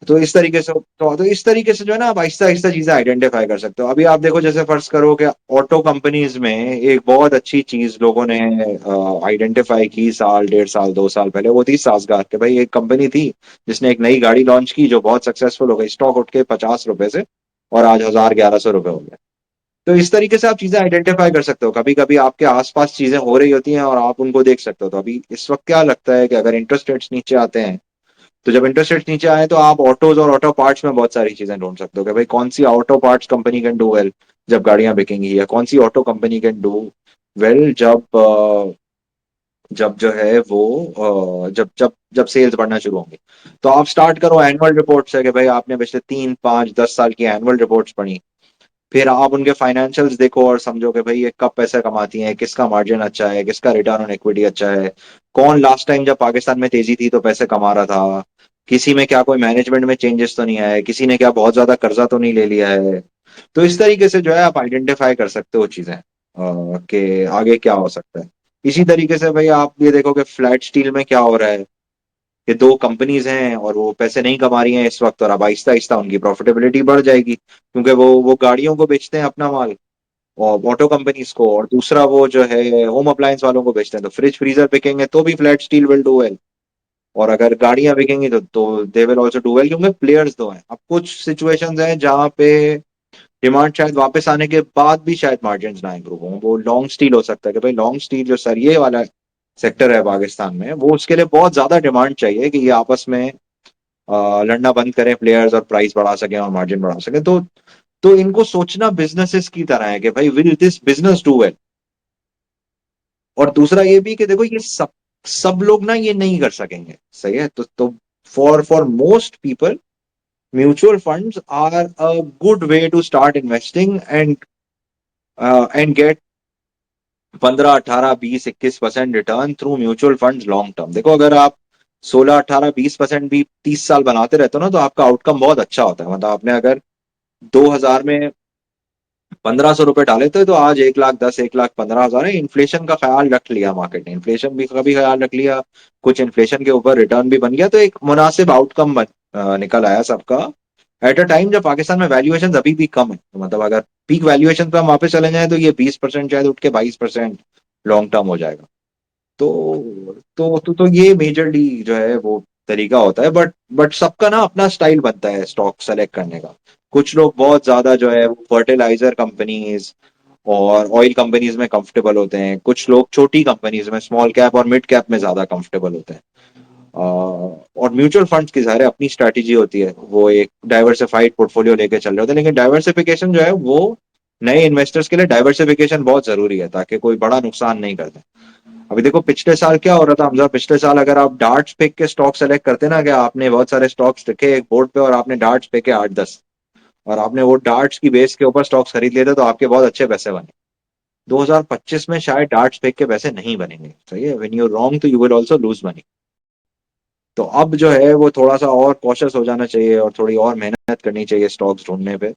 तो इस तरीके से तो इस तरीके से जो है ना आप आहिस्ता आहिस्ता चीजें आइडेंटिफाई कर सकते हो। अभी आप देखो, जैसे फर्ज करो कि ऑटो कंपनीज में एक बहुत अच्छी चीज लोगों ने आइडेंटिफाई की साल, 1.5 साल, 2 साल पहले, वो थी सासगार के भाई। एक कंपनी थी जिसने एक नई गाड़ी लॉन्च की जो बहुत सक्सेसफुल हो गई, स्टॉक उठ के 50 रुपए से और आज 1,000, 1,100 रुपए हो गया। तो इस तरीके से आप चीजें आइडेंटिफाई कर सकते हो। कभी कभी आपके आसपास चीजें हो रही होती हैं और आप उनको देख सकते हो। तो अभी इस वक्त क्या लगता है कि अगर इंटरेस्ट रेट्स नीचे आते हैं, तो जब इंटरेस्ट रेट नीचे आए तो आप ऑटोज और ऑटो पार्ट्स में बहुत सारी चीजें ढूंढ सकते हो कि भाई कौन सी auto parts company can do well जब गाड़ियां बिकेंगी, या कौन सी auto company can do well जब जो है वो जब जब जब सेल्स बढ़ना शुरू होंगे। तो आप स्टार्ट करो एनुअल रिपोर्ट से कि भाई आपने पिछले 3, 5, 10 साल की एनुअल रिपोर्ट्स पढ़ी। फिर आप उनके फाइनेंशियल्स देखो और समझो कि भाई ये कब पैसे कमाती हैं, किसका मार्जिन अच्छा है, किसका रिटर्न ऑन इक्विटी अच्छा है, कौन लास्ट टाइम जब पाकिस्तान में तेजी थी तो पैसे कमा रहा था, किसी में क्या कोई मैनेजमेंट में चेंजेस तो नहीं आया है, किसी ने क्या बहुत ज्यादा कर्जा तो नहीं ले लिया है। तो इस तरीके से जो है आप आइडेंटिफाई कर सकते हो चीजें कि आगे क्या हो सकता है। इसी तरीके से भाई आप ये देखो कि फ्लैट स्टील में क्या हो रहा है, कि दो कंपनीज हैं और वो पैसे नहीं कमा रही हैं इस वक्त, और अब आहिस्ता आहिस्ता उनकी प्रॉफिटेबिलिटी बढ़ जाएगी क्योंकि वो गाड़ियों को बेचते हैं अपना माल, और ऑटो कंपनीज को, और दूसरा वो जो है होम अप्लायंस वालों को बेचते हैं। तो फ्रिज फ्रीजर बिकेंगे तो भी flat steel will do well, और अगर गाड़ियां बिकेंगी तो they will also do well, क्योंकि प्लेयर्स दो हैं। अब कुछ सिचुएशंस हैं जहां पे डिमांड शायद वापस आने के बाद भी शायद मार्जिन ना इंप्रूव हो, वो लॉन्ग स्टील हो सकता है कि भाई लॉन्ग स्टील जो सरिये वाला सेक्टर है पाकिस्तान में, वो उसके लिए बहुत ज्यादा डिमांड चाहिए कि ये आपस में लड़ना बंद करें प्लेयर्स, और प्राइस बढ़ा सकें और मार्जिन बढ़ा सकें। तो इनको सोचना बिजनेसेस की तरह है कि भाई will this business do well. और दूसरा ये भी कि देखो ये सब लोग ना ये नहीं कर सकेंगे, सही है। तो for most people mutual funds are a good way to start investing and get 15, 18, 20, 21% return through mutual funds long term. देखो अगर आप 16, 18, 20% भी 30 साल बनाते रहते हो ना, तो आपका आउटकम बहुत अच्छा होता है। मतलब आपने अगर 2000 में 1,500 रुपए डाले थे तो आज 1,10,000, 1,15,000 है। इन्फ्लेशन का ख्याल रख लिया मार्केट ने, इन्फ्लेशन भी का भी ख्याल रख लिया, कुछ इन्फ्लेशन के ऊपर रिटर्न भी बन गया, तो एक मुनासिब आउटकम निकल आया सबका एट अ टाइम जब पाकिस्तान में वैल्यूएशन अभी भी कम है। तो मतलब अगर पीक वैल्यूएशन पे हम वापस चले जाएं तो ये 20% शायद उठ के 22% लॉन्ग टर्म हो जाएगा। तो ये मेजरली जो है वो तरीका होता है। बट सबका ना अपना स्टाइल बनता है स्टॉक सेलेक्ट करने का। कुछ लोग बहुत ज्यादा जो है वो फर्टिलाइजर कंपनीज और ऑयल कंपनीज में कंफर्टेबल होते हैं, कुछ लोग छोटी कंपनीज में, स्मॉल कैप और मिड कैप में ज्यादा कंफर्टेबल होते हैं। और म्यूचुअल फंड्स की सारे अपनी स्ट्रैटेजी होती है, वो एक डाइवर्सिफाइड पोर्टफोलियो लेके चल रहे होते हैं। लेकिन डाइवर्सिफिकेशन जो है वो नए इन्वेस्टर्स के लिए डाइवर्सिफिकेशन बहुत जरूरी है ताकि कोई बड़ा नुकसान नहीं करते। अभी देखो पिछले साल क्या हो रहा था हमजा, पिछले साल अगर आप डार्ट्स फेंक के स्टॉक सेलेक्ट करते ना, कि आपने बहुत सारे स्टॉक्स रखे एक बोर्ड पे और आपने डार्ट्स फेंके 8, 10, और आपने वो डार्ट्स की बेस के ऊपर स्टॉक्स खरीद लिए थे, तो आपके बहुत अच्छे पैसे बने। 2025 में शायद डार्ट्स फेंक के पैसे नहीं बनेंगे, सही है। व्हेन यू रॉन्ग तो you will also lose money. तो अब जो है वो थोड़ा सा और कॉशियस हो जाना चाहिए और थोड़ी और मेहनत करनी चाहिए स्टॉक्स ढूंढने पे।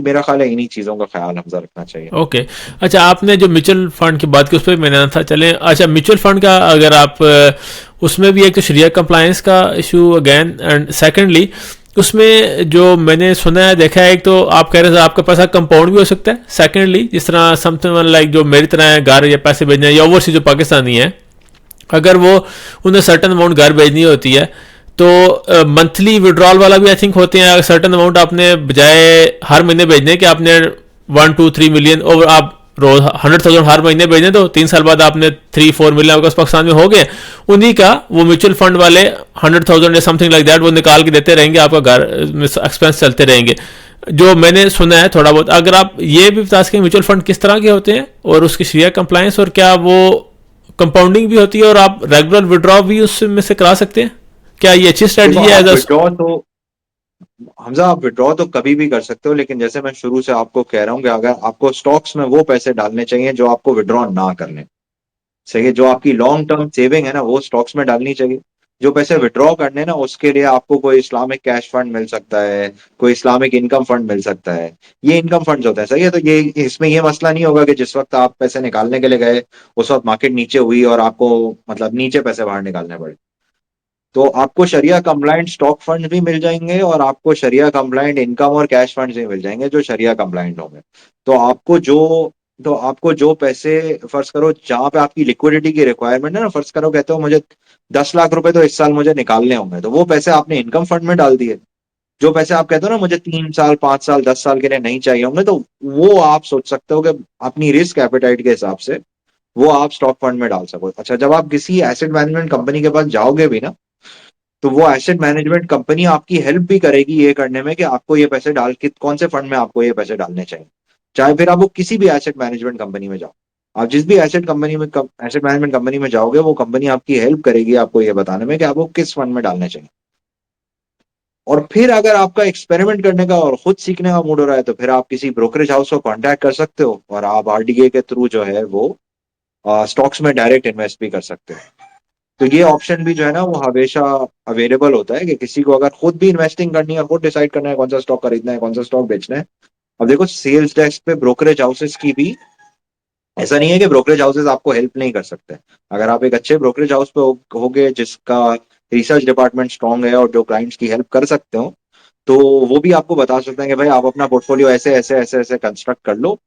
मेरा ख्याल है इन्हीं चीजों का ख्याल हमजा रखना चाहिए। ओके। अच्छा, आपने जो म्यूचुअल फंड की बात की उस पर मैंने आना था, चलें। अच्छा, म्यूचुअल फंड का अगर आप उसमें भी एक तो शरिया कंप्लायंस का इशू अगेन, एंड सेकेंडली उसमें जो मैंने सुना है देखा है, एक तो आप कह रहे थे आपके पास कंपाउंड भी हो सकता है, सेकेंडली जिस तरह समथिंग लाइक जो मेरी तरह है, घर या पैसे भेजने, या ओवरसीज जो पाकिस्तानी है, अगर वो उन्हें सर्टन अमाउंट घर भेजनी होती है तो मंथली विड्रॉल वाला भी आई थिंक होते हैं। सर्टन अमाउंट आपने बजाय हर महीने भेजने के, आपने 1, 2, 3 मिलियन और आप रोज 100,000 हर महीने भेजें तो 3 साल बाद आपने 3, 4 मिलियन आपके पाकिस्तान में हो गए। उन्हीं का वो म्यूचुअल फंड वाले 100,000 या समथिंग लाइक दैट वो निकाल के देते रहेंगे, आपका घर में एक्सपेंस चलते रहेंगे। जो मैंने सुना है थोड़ा बहुत, अगर आप ये भी बता सकें म्यूचुअल फंड किस तरह के होते हैं और उसकी शेयर कंप्लायंस, और क्या वो कंपाउंडिंग भी होती है और आप रेगुलर विड्रॉ भी उसमें से करा सकते हैं, क्या ये अच्छी देखो स्ट्रेटजी है एज आप अ। विड्रॉ तो हमजा आप विड्रॉ तो कभी भी कर सकते हो, लेकिन जैसे मैं शुरू से आपको कह रहा हूँ कि अगर आपको स्टॉक्स में वो पैसे डालने चाहिए जो आपको विड्रॉ ना करने, सही है। जो आपकी लॉन्ग टर्म सेविंग है ना वो स्टॉक्स में डालनी चाहिए। जो पैसे विड्रॉ करने ना उसके लिए आपको कोई इस्लामिक कैश फंड मिल सकता है, कोई इस्लामिक इनकम फंड मिल सकता है। ये इनकम फंड्स होते हैं, सही है। तो ये इसमें ये मसला नहीं होगा कि जिस वक्त आप पैसे निकालने के लिए गए उस वक्त मार्केट नीचे हुई और आपको मतलब नीचे पैसे बाहर निकालने पड़े। तो आपको शरिया कंप्लाइंट स्टॉक फंड भी मिल जाएंगे और आपको शरिया कंप्लाइंट इनकम और कैश फंड भी मिल जाएंगे जो शरिया कंप्लाइंट होंगे। तो आपको जो तो आपको जो पैसे, फर्ज करो जहां पे आपकी लिक्विडिटी की रिक्वायरमेंट है ना, फर्ज करो कहते हो मुझे 10 लाख रुपए तो इस साल मुझे निकालने होंगे, तो वो पैसे आपने इनकम फंड में डाल दिए। जो पैसे आप कहते हो ना मुझे 3 साल 5 साल 10 साल के लिए नहीं चाहिए होंगे, तो वो आप सोच सकते हो कि अपनी रिस्क एपेटाइट के हिसाब से वो आप स्टॉक फंड में डाल सको। अच्छा, जब आप किसी एसेट मैनेजमेंट कंपनी के पास जाओगे भी ना, तो वो एसेट मैनेजमेंट कंपनी आपकी हेल्प भी करेगी ये करने में कि आपको ये पैसे डाल के कौन से फंड में आपको ये पैसे डालने चाहिए। चाहे फिर आप वो किसी भी एसेट मैनेजमेंट कंपनी में जाओ, आप जिस भी एसेट मैनेजमेंट कंपनी में जाओगे, वो कंपनी आपकी हेल्प करेगी आपको ये बताने में कि आपको किस फंड में डालने चाहिए। और फिर अगर आपका एक्सपेरिमेंट करने का और खुद सीखने का मूड हो रहा है, तो फिर आप किसी ब्रोकरेज हाउस को कांटेक्ट कर सकते हो और आप आरडीए के थ्रू जो है वो स्टॉक्स में डायरेक्ट इन्वेस्ट भी कर सकते हो। तो ये ऑप्शन भी जो है ना वो हमेशा अवेलेबल होता है कि किसी को अगर खुद भी इन्वेस्टिंग करनी है और खुद डिसाइड करना है कौन सा स्टॉक खरीदना है कौन सा स्टॉक बेचना है। अब देखो सेल्स डेस्क पे ब्रोकरेज हाउसेस की भी, ऐसा नहीं है कि ब्रोकरेज हाउसेस आपको हेल्प नहीं कर सकते। अगर आप एक अच्छे ब्रोकरेज हाउस पे होगे जिसका रिसर्च डिपार्टमेंट स्ट्रांग है और जो क्लाइंट्स की हेल्प कर सकते हो, तो वो भी आपको बता सकते हैं कि भाई आप अपना पोर्टफोलियो ऐसे ऐसे ऐसे ऐसे कंस्ट्रक्ट कर लो।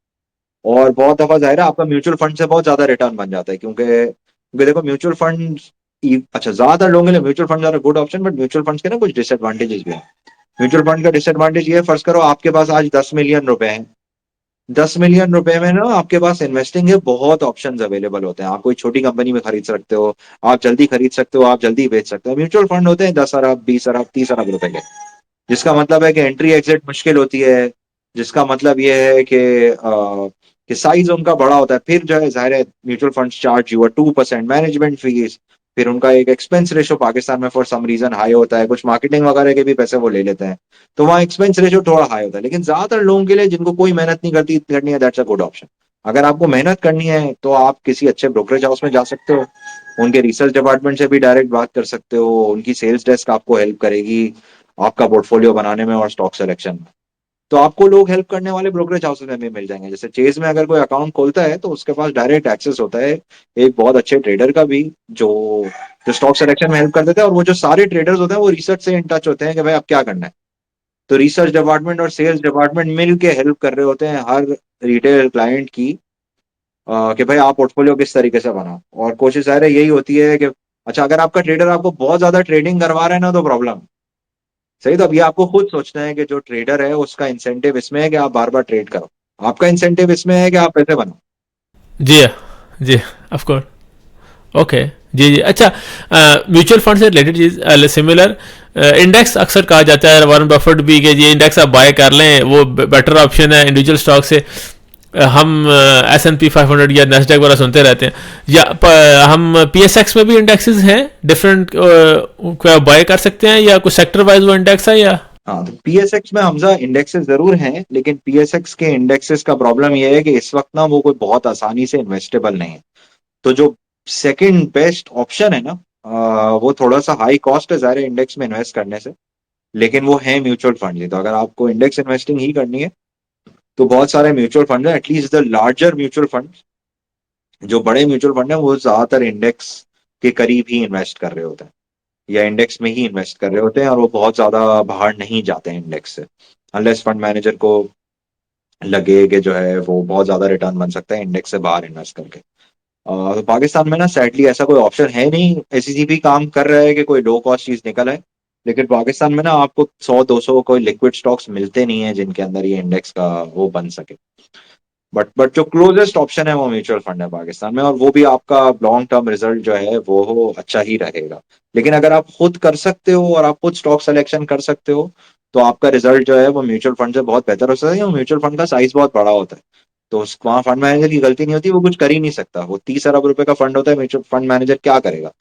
और बहुत दफा जाहिर है आपका म्यूचुअल फंड से बहुत ज्यादा रिटर्न बन जाता है, क्योंकि देखो म्यूचुअल फंड, अच्छा ज्यादातर लोगों के लिए म्यूचुअल फंड ज्यादा good option, but mutual fund के ना कुछ डिसएडवांटेजेस भी हैं। म्यूचुअल फंड का डिसएडवांटेज ये है, फर्ज करो आपके पास आज 10 मिलियन रुपए हैं। 10 मिलियन रुपए में ना आपके पास इन्वेस्टिंग के बहुत ऑप्शंस अवेलेबल होते हैं। आप कोई छोटी कंपनी में खरीद सकते हो, आप जल्दी खरीद सकते हो, आप जल्दी बेच सकते हो। म्यूचुअल फंड होते हैं 10 अरब 20 अरब 30 अरब रुपए के, जिसका मतलब है कि एंट्री एग्जिट मुश्किल होती है। जिसका मतलब ये है कि साइज उनका बड़ा होता है। फिर जो है जाहिर है mutual fund charge you 2% management fees. फिर उनका एक एक्सपेंस रेशो पाकिस्तान में फॉर सम रीजन हाई होता है, कुछ मार्केटिंग वगैरह के भी पैसे वो ले लेते हैं। तो वहाँ एक्सपेंस रेशो थोड़ा हाई होता है, लेकिन ज्यादातर लोगों के लिए जिनको कोई मेहनत नहीं करनी है, दैट्स अ गुड ऑप्शन। अगर आपको मेहनत करनी है तो आप किसी अच्छे ब्रोकरेज हाउस में जा सकते हो, उनके रिसर्च डिपार्टमेंट से भी डायरेक्ट बात कर सकते हो, उनकी सेल्स डेस्क आपको हेल्प करेगी आपका पोर्टफोलियो बनाने में और स्टॉक सिलेक्शन में। तो आपको लोग हेल्प करने वाले ब्रोकरेज हाउसेस में भी मिल जाएंगे। जैसे चेज में अगर कोई अकाउंट खोलता है तो उसके पास डायरेक्ट एक्सेस होता है एक बहुत अच्छे ट्रेडर का भी, जो जो स्टॉक सिलेक्शन में हेल्प कर देता है। और वो जो सारे ट्रेडर्स होते हैं वो रिसर्च से इन टच होते हैं कि भाई अब क्या करना है। तो रिसर्च डिपार्टमेंट और सेल्स डिपार्टमेंट मिल के हेल्प कर रहे होते हैं हर रिटेल क्लाइंट की, कि भाई आप पोर्टफोलियो किस तरीके से बनाओ। और कोशिश ज़ाहिर है यही होती है कि अच्छा अगर आपका ट्रेडर आपको बहुत ज्यादा ट्रेडिंग करवा रहा है ना, तो प्रॉब्लम सही। तो अब ये आपको खुद सोचना है कि जो ट्रेडर है उसका इंसेंटिव इसमें है कि आप बार बार ट्रेड करो, आपका इंसेंटिव इसमें है कि आप पैसे बनाओ। जी जी, ऑफ कोर्स। ओके। जी जी, अच्छा। म्यूचुअल फंड से रिलेटेड चीज सिमिलर, इंडेक्स अक्सर कहा जाता है, वारन बफेट भी, कि ये इंडेक्स आप बाय कर लें, वो बेटर ऑप्शन है इंडिविजुअल स्टॉक से। हम S&P 500 या नेस्डैक वगैरह सुनते रहते हैं। या हम PSX में भी इंडेक्सेस हैं डिफरेंट, क्या बाय कर सकते हैं, या कुछ सेक्टर वाइज वो इंडेक्स है, या? हाँ, तो पीएसएक्स में हमजा इंडेक्सेस जरूर हैं, लेकिन पीएसएक्स के इंडेक्सेस का प्रॉब्लम ये है कि इस वक्त ना वो कोई बहुत आसानी से इन्वेस्टेबल नहीं है। तो जो सेकंड बेस्ट ऑप्शन है ना, वो थोड़ा सा हाई कॉस्ट है ज़ाहिर है इंडेक्स में इन्वेस्ट करने से, लेकिन वो है म्यूचुअल फंड ही। तो अगर आपको इंडेक्स इन्वेस्टिंग ही करनी है तो बहुत सारे म्यूचुअल फंड है, at least the larger mutual fund, जो बड़े म्यूचुअल फंड है वो ज्यादातर इंडेक्स के करीब ही इन्वेस्ट कर रहे होते हैं या इंडेक्स में ही इन्वेस्ट कर रहे होते हैं, और वो बहुत ज्यादा बाहर नहीं जाते हैं इंडेक्स से, अनलेस फंड मैनेजर को लगे कि जो है वो बहुत ज्यादा रिटर्न बन सकता है इंडेक्स से बाहर इन्वेस्ट करके। तो पाकिस्तान में ना सैडली ऐसा कोई ऑप्शन है नहीं। एसीसीपी काम कर रहा है कि कोई लो कॉस्ट चीज निकल है, लेकिन पाकिस्तान में ना आपको 100 200 कोई लिक्विड स्टॉक्स मिलते नहीं है जिनके अंदर ये इंडेक्स का वो बन सके। बट जो क्लोजेस्ट ऑप्शन है वो म्यूचुअल फंड है पाकिस्तान में, और वो भी आपका लॉन्ग टर्म रिजल्ट जो है वो अच्छा ही रहेगा। लेकिन अगर आप खुद कर सकते हो और आप खुद स्टॉक सिलेक्शन कर सकते हो, तो आपका रिजल्ट जो है वो म्यूचुअल फंड से बहुत बेहतर हो सकता है। म्यूचुअल फंड का साइज बहुत बड़ा होता है, तो वहाँ फंड मैनेजर की गलती नहीं होती, वो कुछ कर ही नहीं सकता। वो 30 अरब रुपए का फंड होता है, म्यूचुअल फंड मैनेजर क्या करेगा।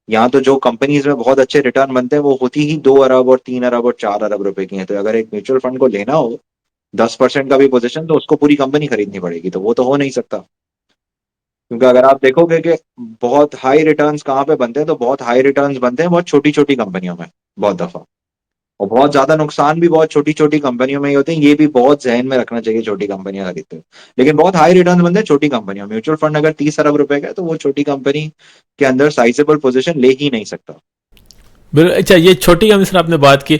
यहाँ तो जो कंपनीज में बहुत अच्छे रिटर्न बनते हैं वो होती ही 2 अरब और 3 अरब और 4 अरब रुपए की हैं। तो अगर एक म्यूचुअल फंड को लेना हो 10% का भी पोजीशन, तो उसको पूरी कंपनी खरीदनी पड़ेगी, तो वो तो हो नहीं सकता। क्योंकि अगर आप देखोगे कि बहुत हाई रिटर्न्स कहाँ पे बनते हैं, तो बहुत हाई रिटर्न्स बनते हैं बहुत छोटी छोटी कंपनियों में बहुत दफा। और बहुत ज्यादा नुकसान भी बहुत छोटी छोटी कंपनियों में ही होते हैं, ये भी बहुत जहन में रखना चाहिए छोटी कंपनियां खरीदते हैं। लेकिन बहुत हाई रिटर्न बनते हैं छोटी कंपनियों में। म्यूचुअल फंड अगर 30 अरब रुपए का है तो वो छोटी कंपनी के अंदर साइजेबल पोजीशन ले ही नहीं सकता। अच्छा, ये छोटी कंपनी सर आपने बात की,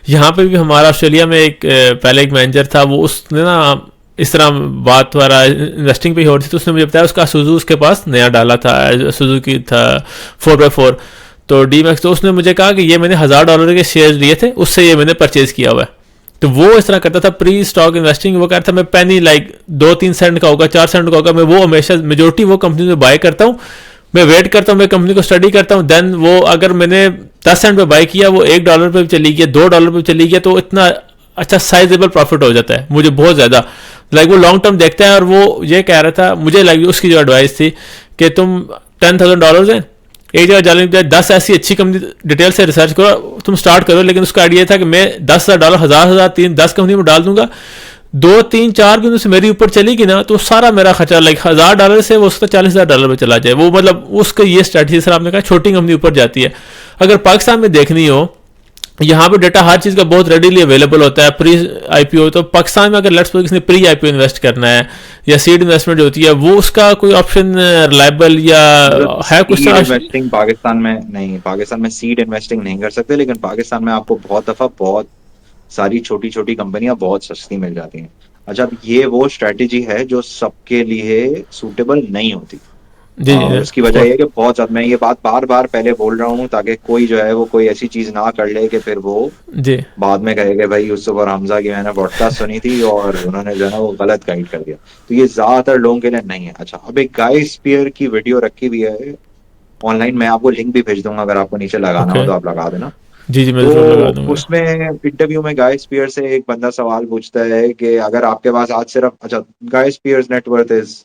यहाँ पे भी हमारा ऑस्ट्रेलिया में एक पहले एक मैनेजर था, वो उसने ना इस तरह बात वाला इन्वेस्टिंग पे ही हो रही थी, तो उसने मुझे बताया उसका सुजू उसके पास नया डाला था, सुजुकी था 4x4, तो डी मैक्स, तो उसने मुझे कहा कि ये मैंने $1000 के शेयर लिए थे, उससे ये मैंने परचेज किया हुआ है। तो वो इस तरह करता था प्री स्टॉक इन्वेस्टिंग, वो कहता था मैं पेनी लाइक 2-3 सेंट का होगा, 4 सेंट का होगा, मैं वो हमेशा मेजोरिटी वो कंपनी में बाय करता हूँ, मैं वेट करता हूँ, मैं कंपनी को स्टडी करता हूँ, देन वो अगर मैंने 10 सेंट पे बाय किया, वो $1 पे भी चली गया, $2 पे भी चली गया, तो इतना अच्छा साइजेबल प्रॉफिट हो जाता है मुझे बहुत ज़्यादा। लाइक वो लॉन्ग टर्म देखता है, और वो ये कह रहा था मुझे, लाइक उसकी जो एडवाइस थी कि तुम $10,000 है, एक जगह जाने के बजाय 10 ऐसी अच्छी कंपनी डिटेल से रिसर्च करो, तुम स्टार्ट करो, लेकिन उसका आइडिया था कि मैं $10,000 हजार तीन 10 कंपनी में डाल दूंगा, 2-3-4 भी उनसे मेरी ऊपर चलेगी ना, तो सारा मेरा खर्चा लाइक $1000 से वो उसका $40,000 में चला जाए। वो मतलब उसका ये स्ट्रैटेजी सर आपने कहा छोटी कंपनी ऊपर जाती है। अगर पाकिस्तान में देखनी हो, यहाँ पे डाटा हर चीज़ का बहुत रेडीली अवेलेबल होता है प्री आईपीओ, तो पाकिस्तान में अगर लेट्स सपोज किसी ने प्री आईपीओ इन्वेस्ट करना है या सीड इन्वेस्टमेंट जो होती है, वो उसका कोई ऑप्शन रिलायबल या है कुछ सीड तरह? इन्वेस्टिंग पाकिस्तान में नहीं, पाकिस्तान में सीड इन्वेस्टिंग नहीं कर सकते, लेकिन पाकिस्तान में आपको बहुत दफा बहुत सारी छोटी छोटी कंपनियां बहुत सस्ती मिल जाती हैं। अच्छा, अब ये वो स्ट्रेटेजी है जो सबके लिए सूटेबल नहीं होती। जी जी उसकी वजह फॉर यह है कि बहुत ज्यादा, मैं ये बात बार बार पहले बोल रहा हूँ ताकि कोई जो है वो कोई ऐसी चीज ना कर ले कि फिर वो जी बाद में कहे कि भाई यूसुफ और हमजा की मैंने पॉडकास्ट सुनी थी और उन्होंने जो है ना वो गलत गाइड कर दिया। तो ये ज्यादातर लोगों के लिए नहीं है। अच्छा, अब एक गाय स्पियर की वीडियो रखी हुई है ऑनलाइन, मैं आपको लिंक भी भेज दूंगा, अगर आपको नीचे लगाना हो ओके। तो आप लगा देना। जी जी मैं तो ज़रूर लगा दूंगा। उसमें इंटरव्यू में गाय स्पियर से एक बंदा सवाल पूछता है कि अगर आपके पास आज सिर्फ, अच्छा, Guy Spiers net worth is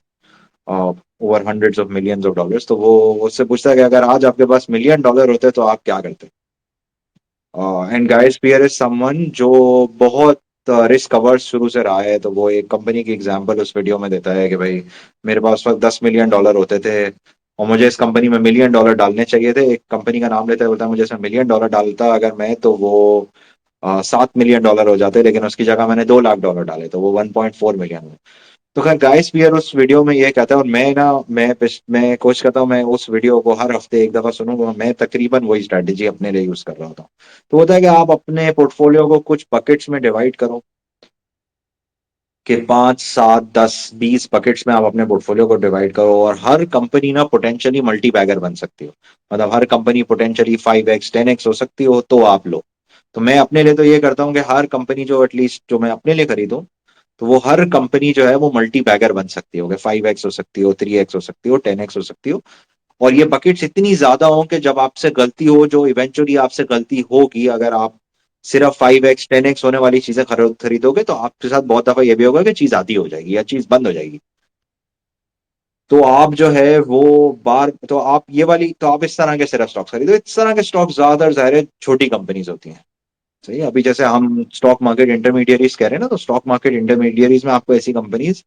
over hundreds of millions of dollars, तो वो उससे पूछता है कि अगर आज आपके पास $1,000,000 होते तो आप क्या करते। And Guy Spier is someone जो बहुत रिस्क अवर्स शुरू से रहा है, तो वो एक कंपनी की एग्जांपल उस वीडियो में देता है कि भाई मेरे पास उस वक्त $10 मिलियन होते थे और मुझे इस कंपनी में $1,000,000 डालने चाहिए थे। एक कंपनी का नाम लेता है, बोलता है मुझे इसमें $1,000,000 डालता अगर मैं, तो वो $7 मिलियन हो जाते, लेकिन उसकी जगह मैंने $2 लाख डाले तो वो 1.4 मिलियन हुए। तो खैर गाय स्पियर उस वीडियो में ये कहता है, और मैं ना मैं कोशिश करता हूँ मैं उस वीडियो को हर हफ्ते एक दफा सुनूंगा, मैं तकरीबन वही स्ट्रेटेजी अपने लिए यूज कर रहा होता हूँ। तो होता है कि आप अपने पोर्टफोलियो को कुछ बकेट्स में डिवाइड करो, कि 5, 7, 10, 20 बकेट्स में आप अपने पोर्टफोलियो को डिवाइड करो, और हर कंपनी ना पोटेंशियली मल्टी बैगर बन सकती हो। मतलब हर कंपनी पोटेंशियली 5x 10x हो सकती हो, तो आप लो। तो मैं अपने लिए तो ये करता हूँ कि हर कंपनी जो एटलीस्ट जो मैं अपने लिए खरीदूं, तो वो हर कंपनी जो है वो मल्टी बैगर बन सकती हो, 5x हो सकती हो, 3x हो सकती हो, 10x हो सकती हो। और ये बकेट्स इतनी ज्यादा हो कि जब आपसे गलती हो, जो इवेंचुअली आपसे गलती होगी, अगर आप सिर्फ 5x 10x होने वाली चीजें खरीदोगे, तो आपके साथ बहुत दफा ये भी होगा कि चीज आधी हो जाएगी या चीज बंद हो जाएगी। तो आप जो है वो बार, तो आप ये वाली, तो आप इस तरह के सिर्फ स्टॉक्स खरीदो। इस तरह के स्टॉक ज्यादातर जाहिर है छोटी कंपनीज होती हैं। सही है, अभी जैसे हम स्टॉक मार्केट इंटरमीडियरीज कह रहे हैं ना, तो स्टॉक मार्केट इंटरमीडियरीज में आपको ऐसी companies,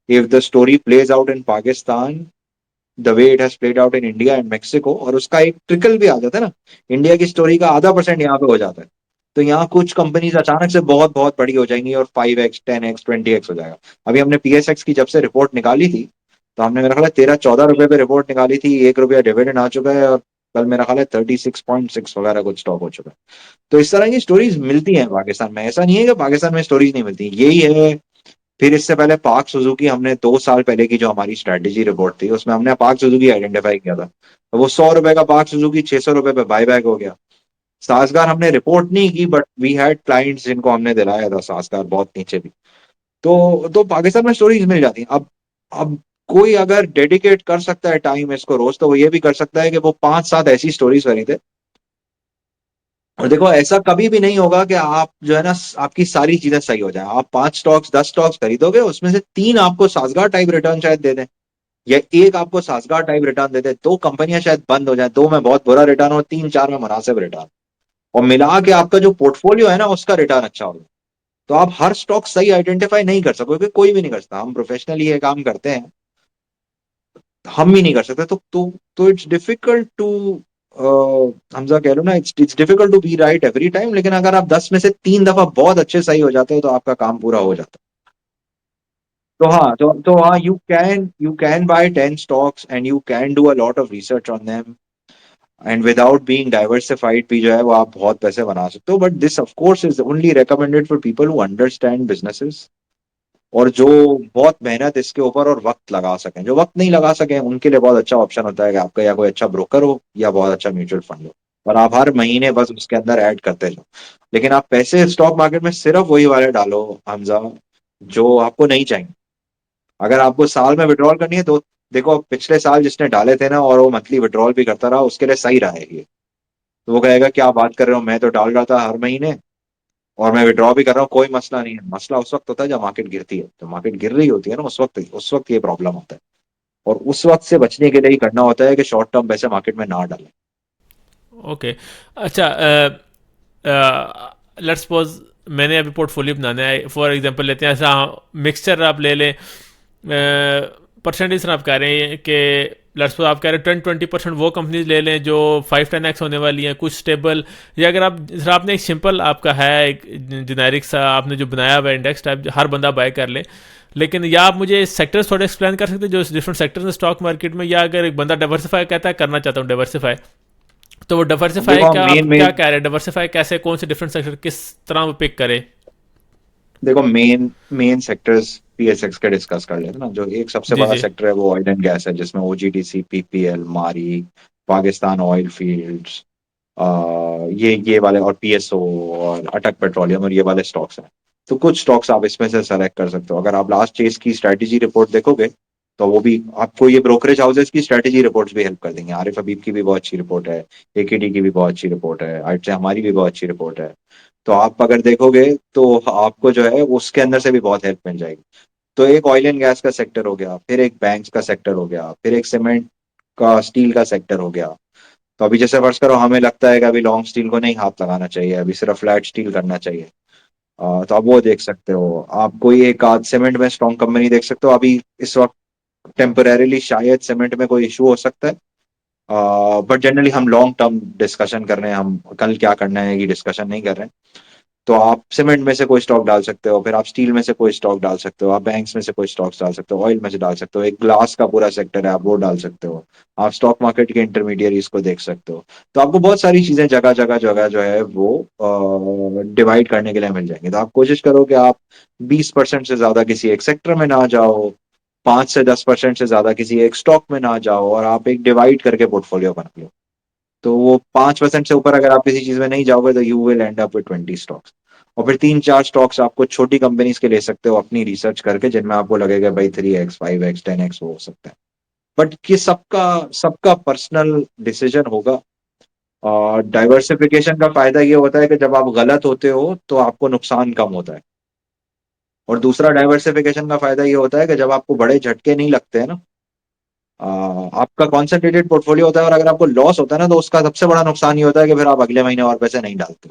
if the story plays out in Pakistan the way it has played out in India and Mexico, और उसका एक ट्रिकल भी आ जाता है ना, इंडिया की स्टोरी का आधा % यहाँ पे हो जाता है, तो यहाँ कुछ कंपनीज अचानक से बहुत बहुत बड़ी हो जाएंगी और 5x 10x 20x हो जाएगा। अभी हमने पीएसएक्स की जब से रिपोर्ट निकाली थी, तो हमने मेरा ख्याल है 13-14 रुपए पे रिपोर्ट निकाली थी, ₹1 डिविडेंड आ चुका है, और कल मेरा ख्याल है 36.6 वगैरह कुछ स्टॉक हो चुका है। तो इस तरह की स्टोरीज मिलती हैं पाकिस्तान में, ऐसा नहीं है कि पाकिस्तान में स्टोरीज नहीं मिलती, यही है। फिर इससे पहले पाक सुजुकी, हमने 2 साल पहले की जो हमारी स्ट्रेटेजी रिपोर्ट थी उसमें हमने पाक सुजुकी आइडेंटिफाई किया था, तो वो ₹100 का पाक सुजुकी ₹600 पे बाय बैक हो गया। सासगार हमने रिपोर्ट नहीं की, बट वी हैड क्लाइंट्स जिनको हमने दिलाया था सासगार बहुत नीचे भी। तो पाकिस्तान में स्टोरीज मिल जाती हैं। अब कोई अगर डेडिकेट कर सकता है टाइम इसको रोज, तो वो ये भी कर सकता है कि वो 5-7 ऐसी स्टोरीज खरीदे। और देखो, ऐसा कभी भी नहीं होगा कि आप जो है ना आपकी सारी चीजें सही हो जाए। आप 5 स्टॉक्स 10 स्टॉक्स खरीदोगे, उसमें से 3 आपको साजगार टाइप रिटर्न शायद दे दें, या एक आपको साजगार टाइप रिटर्न दे दे, 2 कंपनियां शायद बंद हो जाए, 2 में बहुत बुरा रिटर्न हो, 3-4 में मुनासिब रिटर्न, और मिला के आपका जो पोर्टफोलियो है ना उसका रिटर्न अच्छा होगा। तो आप हर स्टॉक सही आइडेंटिफाई नहीं कर सकोगे, कोई भी नहीं कर सकता, हम प्रोफेशनली ये काम करते हैं, हम भी नहीं कर सकते। तो इट्स डिफिकल्ट टू, हमजा कह लो ना, it's difficult to be right every time, लेकिन अगर आप 10 में से 3 दफा बहुत अच्छे सही हो जाते हो, तो आपका काम पूरा हो जाता है। तो हाँ, you can buy 10 stocks and you can do a lot of research on them. And without being diversified भी जो है वो आप बहुत पैसे बना सकते हो, but this of course is only recommended for people who understand businesses, और जो बहुत मेहनत इसके ऊपर और वक्त लगा सकें। जो वक्त नहीं लगा सके उनके लिए बहुत अच्छा ऑप्शन होता है कि आपका या कोई अच्छा ब्रोकर हो या बहुत अच्छा म्यूचुअल फंड हो, और आप हर महीने बस उसके अंदर ऐड करते जाओ। लेकिन आप पैसे स्टॉक मार्केट में सिर्फ वही वाले डालो हमजा जो आपको नहीं चाहिए। अगर आपको साल में विड्रॉल करनी है तो देखो, पिछले साल जिसने डाले थे ना और वो मंथली विड्रॉल भी करता रहा, उसके लिए सही रहा है ये। तो वो कहेगा क्या बात कर रहे हो, मैं तो डाल रहा था हर महीने और मैं विड्रॉ भी कर रहा हूँ, कोई मसला नहीं है। मसला उस वक्त होता है जब मार्केट गिरती है, तो मार्केट गिर रही होती है ना, उस वक्त ये प्रॉब्लम होता है। और उस वक्त से बचने के लिए ही करना होता है कि शॉर्ट टर्म पैसे मार्केट में ना डालें। ओके। अच्छा, लेट्स सपोज मैंने अभी पोर्टफोलियो बनाना है, फॉर एग्जांपल लेते हैं ऐसा मिक्सचर आप ले लें, परसेंटेज आप कह रहे हैं कि लेट्स सपोज आप कह रहे हैं 10-20% वो कंपनीज ले लें जो 5-10x होने वाली हैं, कुछ स्टेबल। या अगर आप सर आपने एक सिंपल आपका है एक जेनेरिक सा आपने जो बनाया हुआ इंडेक्स टाइप हर बंदा बाय कर ले, लेकिन या आप मुझे सेक्टर्स थोड़े एक्सप्लेन कर सकते हैं जो डिफरेंट सेक्टर्स हैं स्टॉक मार्केट में, या अगर एक बंदा डाइवर्सिफाई कहता है करना चाहता हूँ डाइवर्सिफाई, तो वो अब डाइवर्सिफाई देखो हम का आप मेन क्या मेन कह रहे हैं, डाइवर्सिफाई कैसे, कौन से डिफरेंट सेक्टर किस तरह वो पिक करे? देखो मेन मेन सेक्टर्स पीएसएक्स के डिस्कस कर लेते हैं ना। जो एक सबसे जी बड़ा जी। सेक्टर है वो ऑयल एंड गैस है, जिसमें ओजीडीसी, पीपीएल, मारी, पाकिस्तान ऑयल फील्ड्स, ये वाले, और पीएसओ और अटक पेट्रोलियम, और ये वाले स्टॉक्स हैं। तो कुछ स्टॉक्स आप इसमें से सेलेक्ट कर सकते हो। अगर आप लास्ट चेज की स्ट्रैटेजी रिपोर्ट देखोगे तो वो भी आपको, ये ब्रोकरेज हाउसेस की स्ट्रैटेजी रिपोर्ट्स भी हेल्प कर देंगे। आरिफ हबीब की भी बहुत अच्छी रिपोर्ट है, एकेडी की भी बहुत अच्छी रिपोर्ट है, आज से हमारी भी बहुत अच्छी रिपोर्ट है। तो आप अगर देखोगे तो आपको जो है उसके अंदर से भी बहुत हेल्प मिल जाएगी। तो एक ऑयल एंड गैस का सेक्टर हो गया, फिर एक बैंक्स का सेक्टर हो गया, फिर एक सीमेंट का, स्टील का सेक्टर हो गया। तो अभी जैसे फर्ज करो हमें लगता है कि अभी लॉन्ग स्टील को नहीं हाथ लगाना चाहिए, अभी सिर्फ फ्लैट स्टील करना चाहिए, तो आप वो देख सकते हो। आप कोई एक आध सीमेंट में स्ट्रॉन्ग कंपनी देख सकते हो। अभी इस वक्त टेम्परेरीली शायद सीमेंट में कोई इशू हो सकता है, बट जनरली हम लॉन्ग टर्म डिस्कशन कर रहे हैं, हम कल क्या करना है ये डिस्कशन नहीं कर रहे हैं। तो आप सीमेंट में से कोई स्टॉक डाल सकते हो, फिर आप स्टील में से कोई स्टॉक डाल सकते हो, आप बैंक्स में से कोई स्टॉक्स डाल सकते हो, ऑयल में से डाल सकते हो, एक ग्लास का पूरा सेक्टर है आप वो डाल सकते हो, आप स्टॉक मार्केट के इंटरमीडियरीज को देख सकते हो। तो आपको बहुत सारी चीजें जगह जगह जगह जो है वो डिवाइड करने के लिए मिल जाएंगे। तो आप कोशिश करो कि आप 20% से ज्यादा किसी एक सेक्टर में ना जाओ, 5 से 10% से ज्यादा किसी एक स्टॉक में ना जाओ, और आप एक डिवाइड करके पोर्टफोलियो बना लो। तो वो 5% से ऊपर अगर आप किसी चीज में नहीं जाओगे तो you will and up with 20 stocks. और फिर 3-4 स्टॉक्स आपको छोटी कंपनीज के ले सकते हो अपनी रिसर्च करके, जिनमें आपको लगेगा भाई 3x 5x 10x वो हो सकता है। बट ये सबका सबका पर्सनल डिसीजन होगा। और डाइवर्सिफिकेशन का फायदा ये होता है कि जब आप गलत होते हो तो आपको नुकसान कम होता है। और दूसरा डाइवर्सिफिकेशन का फायदा ये होता है कि जब आपको बड़े झटके नहीं लगते हैं ना, आपका कॉन्सेंट्रेटेड पोर्टफोलियो होता है, और अगर आपको लॉस होता है ना तो उसका सबसे बड़ा नुकसान ये होता है कि फिर आप अगले महीने और पैसे नहीं डालते